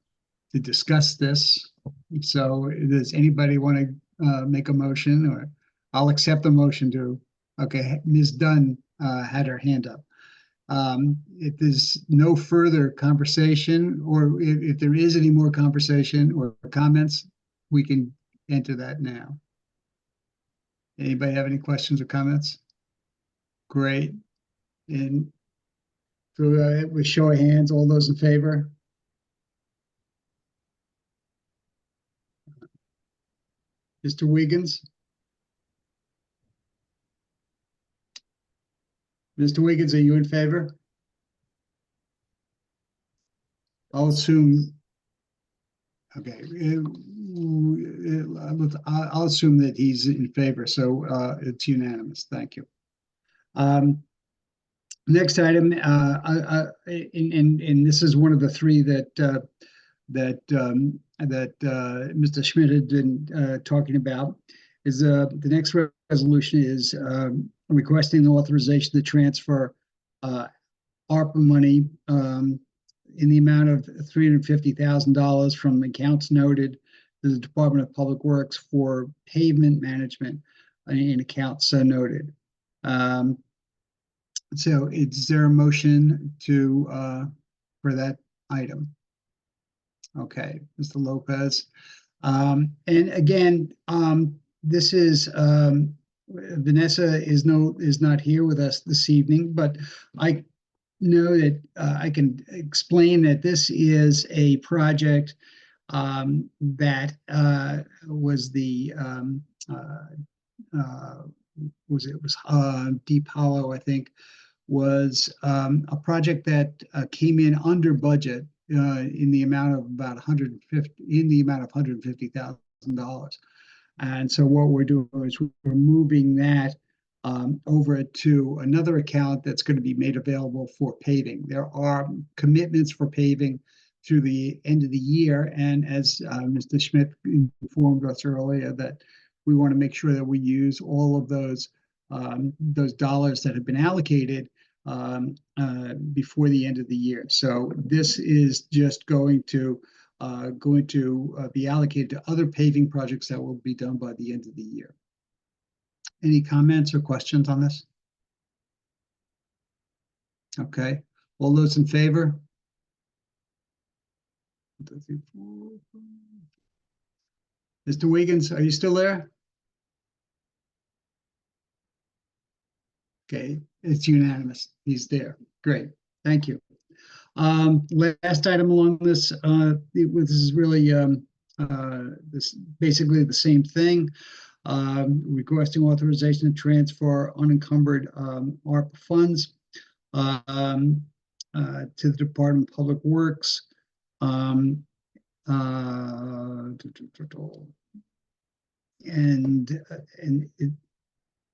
discuss this. So does anybody want to make a motion, or I'll accept the motion to. Okay, Ms. Dunn had her hand up. If there's no further conversation, or if there is any more conversation or comments, we can enter that now. Anybody have any questions or comments? Great. And so with show of hands, all those in favor? Mr. Wiggins? Mr. Wiggins, are you in favor? I'll assume. Okay, I'll assume that he's in favor, so it's unanimous. Thank you. Next item, and this is one of the 3 that Mr. Schmidt had been talking about. Is the next resolution is requesting the authorization to transfer ARPA money in the amount of $350,000 from accounts noted to the Department of Public Works for pavement management in accounts so noted. So is there a motion to for that item? Okay, Mr. Lopez. And again, this is Vanessa is not here with us this evening, but I know that I can explain that this is a project that was the Deep Hollow, I think, was a project that came in under budget in the amount of about $150,000. And so what we're doing is we're moving that over to another account that's going to be made available for paving. There are commitments for paving through the end of the year. And as Mr. Schmidt informed us earlier, that we want to make sure that we use all of those dollars that have been allocated before the end of the year. So this is just going to be allocated to other paving projects that will be done by the end of the year. any comments or questions on this? Okay, all those in favor? 1, 2, 3, 4, 5. Mr. Wiegans, are you still there? Okay, it's unanimous. He's there. Great, thank you. Last item along this, this is really this basically the same thing. Requesting authorization to transfer unencumbered ARPA funds to the Department of Public Works. And it,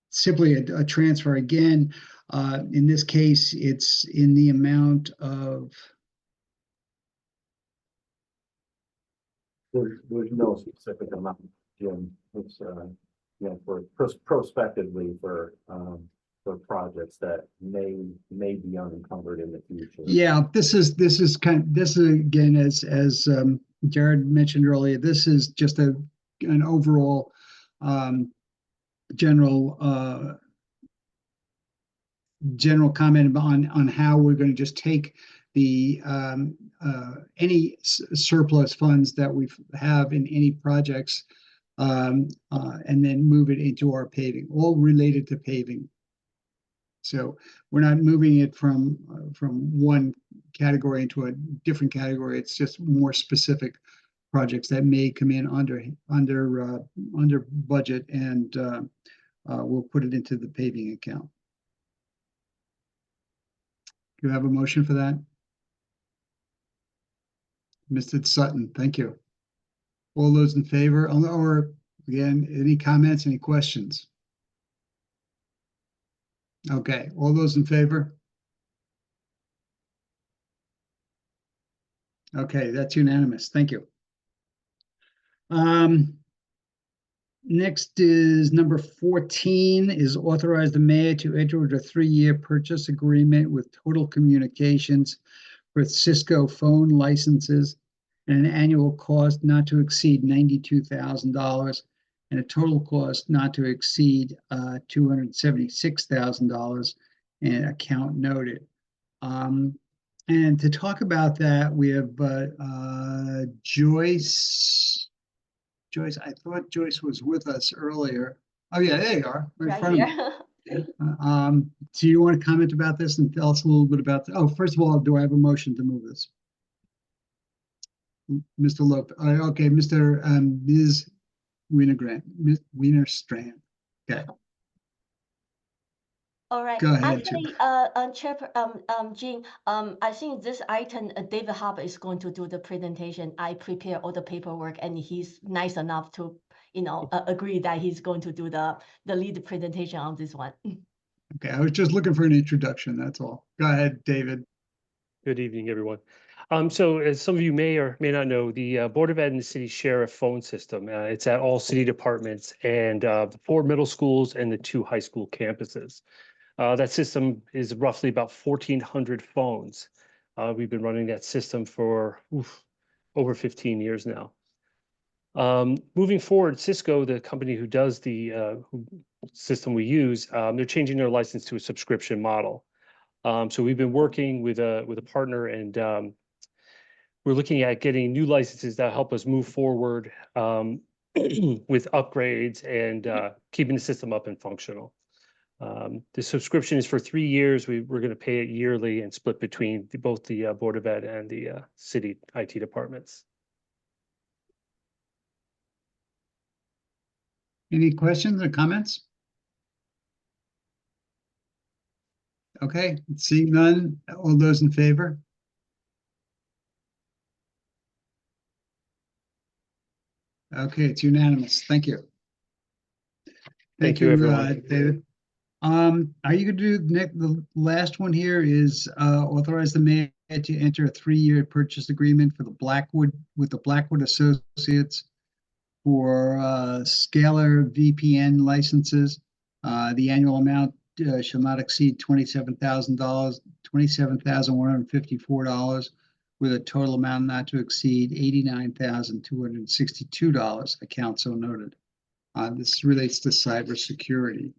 simply a transfer again. In this case, it's in the amount of. There's no specific amount, Jim. It's for prospectively for projects that may be unencumbered in the future. Yeah, this is again, as Jared mentioned earlier, this is just an overall general comment on how we're going to just take the any surplus funds that we have in any projects and then move it into our paving, all related to paving. So we're not moving it from one category into a different category. It's just more specific projects that may come in under budget, and we'll put it into the paving account. Do you have a motion for that? Mr. Sutton, thank you. All those in favor, or again, any comments, any questions? Okay, all those in favor? Okay, that's unanimous. Thank you. Next is number 14 is authorize the mayor to enter into a 3-year purchase agreement with Total Communications for Cisco phone licenses and an annual cost not to exceed $92,000 and a total cost not to exceed $276,000 and account noted. And to talk about that, we have Joyce. Joyce, I thought Joyce was with us earlier. Oh yeah, there you are. Right in front of me. Do you want to comment about this and tell us a little bit about oh, first of all, do I have a motion to move this? Mr. Lopez. Okay, Mr. Ms. Wienerstrand. Okay. All right. Go ahead. Actually, Chair, Jean, I think this item, David Harper is going to do the presentation. I prepare all the paperwork, and he's nice enough to, agree that he's going to do the lead presentation on this one. Okay, I was just looking for an introduction. That's all. Go ahead, David. Good evening, everyone. So as some of you may or may not know, the Board of Ed and the city share a phone system. It's at all city departments and the 4 middle schools and the 2 high school campuses. That system is roughly about 1,400 phones. We've been running that system for over 15 years now. Moving forward, Cisco, the company who does the system we use, they're changing their license to a subscription model. So we've been working with a partner, and we're looking at getting new licenses that help us move forward with upgrades and keeping the system up and functional. The subscription is for 3 years. We're going to pay it yearly and split between both the Board of Ed and the city IT departments. Any questions or comments? Okay, seeing none, all those in favor? Okay, it's unanimous. Thank you. Thank you, everyone. David. Are you going to do the last one here is authorize the mayor to enter a 3-year purchase agreement for the Blackwood Associates for Scalar VPN licenses. The annual amount shall not exceed $27,154, with a total amount not to exceed $89,262. Account so noted. This relates to cybersecurity.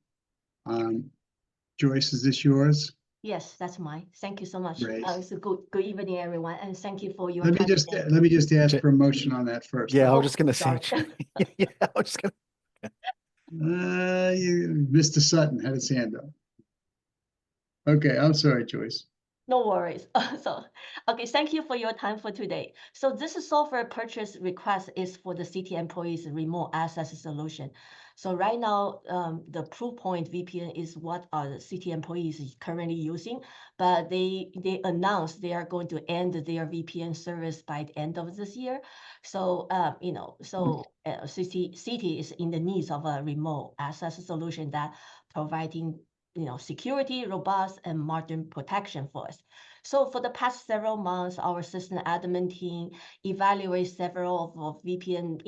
Joyce, is this yours? Yes, that's mine. Thank you so much. Great. It's a good evening, everyone, and thank you for your Let me time just today. ask for a motion on that first. Yeah, I was Oh, just gonna say. sorry. Yeah, I was just gonna. Mr. Sutton had his hand up. Okay, I'm sorry, Joyce. No worries. So, okay, thank you for your time for today. So this software purchase request is for the city employees remote access solution. So right now, the Proofpoint VPN is what the city employees is currently using, but they announced they are going to end their VPN service by the end of this year. So, city is in the needs of a remote access solution that providing security, robust, and modern protection for us. So for the past several months, our system admin team evaluates several of VPN,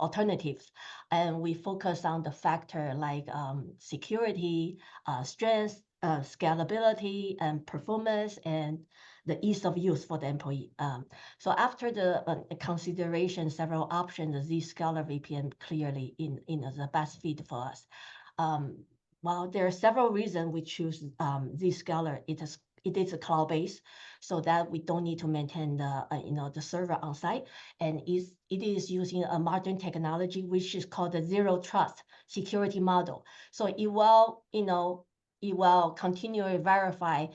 alternatives, and we focus on the factor like security, strength, scalability, and performance, and the ease of use for the employee. So after the consideration, several options, Zscaler VPN clearly in the best fit for us. Well, there are several reasons we choose Zscaler. It is a cloud-based, so that we don't need to maintain the server on site, and it is using a modern technology which is called the zero trust security model. So it will continually verify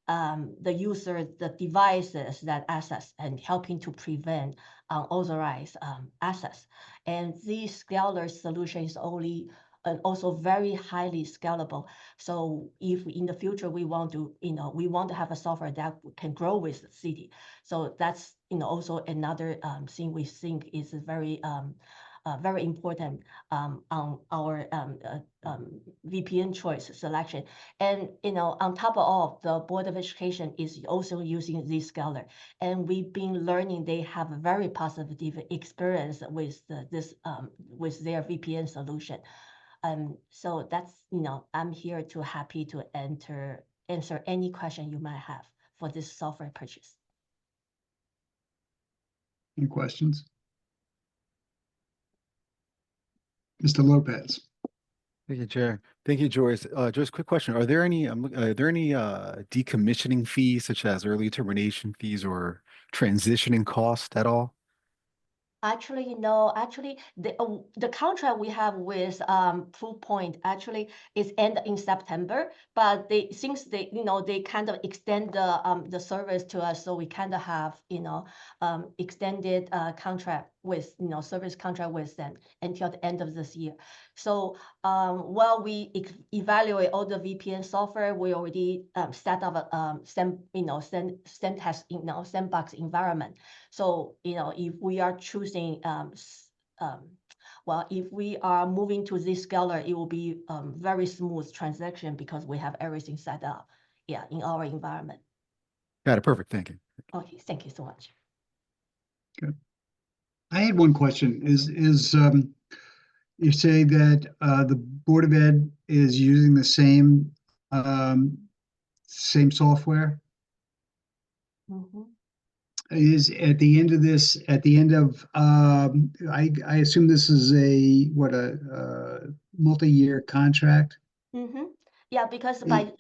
the user, the devices that access, and helping to prevent unauthorized access. And Zscaler solution is also very highly scalable. So if in the future we want to have a software that can grow with the city. So that's also another thing we think is very very important on our VPN choice selection. And on top of all, the Board of Education is also using Zscaler, and we've been learning they have a very positive experience with with their VPN solution. So that's I'm here to happy to answer any question you might have for this software purchase. Any questions? Mr. Lopez. Thank you, Chair. Thank you, Joyce. Joyce, quick question. Are there any decommissioning fees such as early termination fees or transitioning cost at all? Actually, no. Actually, the contract we have with Proofpoint actually is end in September, but since they kind of extend the service to us, so we kind of have extended contract with service contract with them until the end of this year. So while we evaluate all the VPN software, we already set up a sandbox environment. So if we are choosing if we are moving to Zscaler, it will be very smooth transaction because we have everything set up in our environment. Got it. Perfect. Thank you. Okay, thank you so much. Good. I had one question. Is you say that the Board of Ed is using the same software? Mm-hmm. Is at the end of I assume this is a multi-year contract? Mm-hmm. Yeah, because by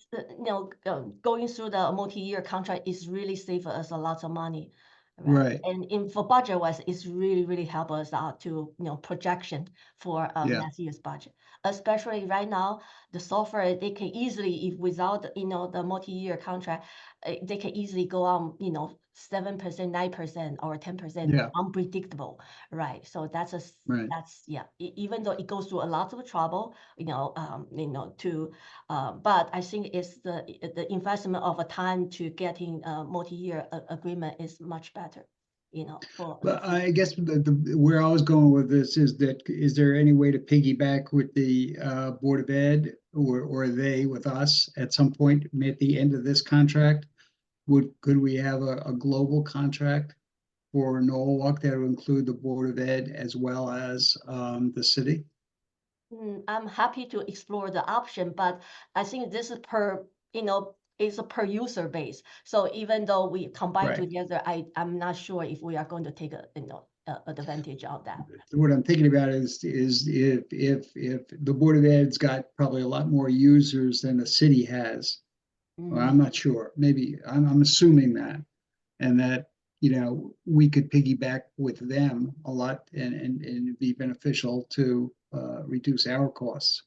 going through the multi-year contract is really save us a lot of money. Right. And for budget wise, it's really help us out to projection for next year's budget. Especially right now, the software they can easily, if without the multi-year contract, they can easily go on 7%, 9%, or 10% unpredictable, right? So that's even though it goes through a lot of trouble, but I think it's the investment of a time to getting a multi-year agreement is much better, But I guess where I was going with this is there any way to piggyback with the Board of Ed or they with us at some point at the end of this contract? Could we have a global contract for Norwalk that would include the Board of Ed as well as the city? I'm happy to explore the option, but I think this is it's a per user base. So even though we combine together, I'm not sure if we are going to take advantage of that. What I'm thinking about is if the Board of Ed's got probably a lot more users than the city has. Well, I'm not sure. Maybe I'm assuming that, and that, you know, we could piggyback with them a lot and be beneficial to reduce our costs.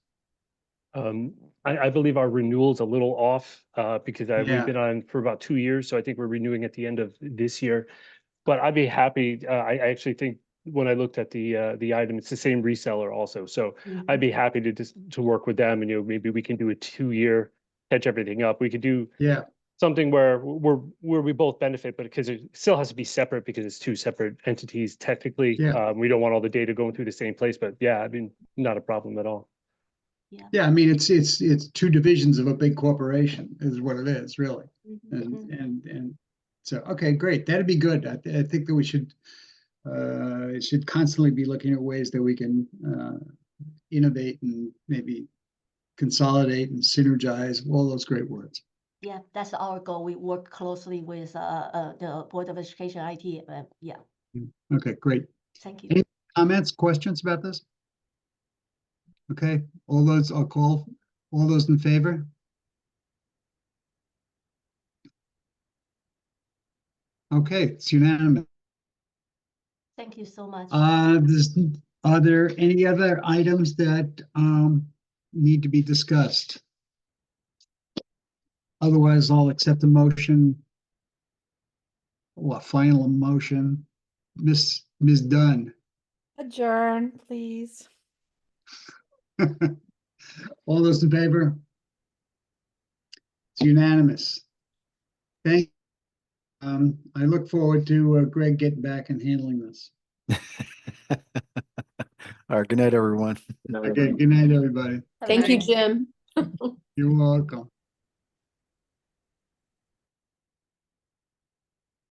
I believe our renewal's a little off, because Yeah. we've been on for about 2 years, so I think we're renewing at the end of this year. But I'd be happy, I actually think when I looked at the item, it's the same reseller also, so I'd be happy to just to work with them, and, you know, maybe we can do a 2-year, catch everything up. We could do Yeah. something where we both benefit, but because it still has to be separate because it's 2 separate entities technically. Yeah. We don't want all the data going through the same place, but yeah, I mean, not a problem at all. Yeah, I mean, it's 2 divisions of a big corporation is what it is, really. And so, okay, great. That'd be good. I think that we should constantly be looking at ways that we can innovate and maybe consolidate and synergize, all those great words. Yeah, that's our goal. We work closely with the Board of Education IT. Yeah, Okay, great. thank you. Any comments, questions about this? Okay, I'll call all those in favor? Okay, it's unanimous. Thank you so much. Are there any other items that need to be discussed? Otherwise, I'll accept the motion. Well, final motion. Ms. Dunn. Adjourn, please. All those in favor? It's unanimous. Thank you. I look forward to Greg getting back and handling this. All right, good night, everyone. Okay, good night, everybody. Thank you, Jim. You're welcome.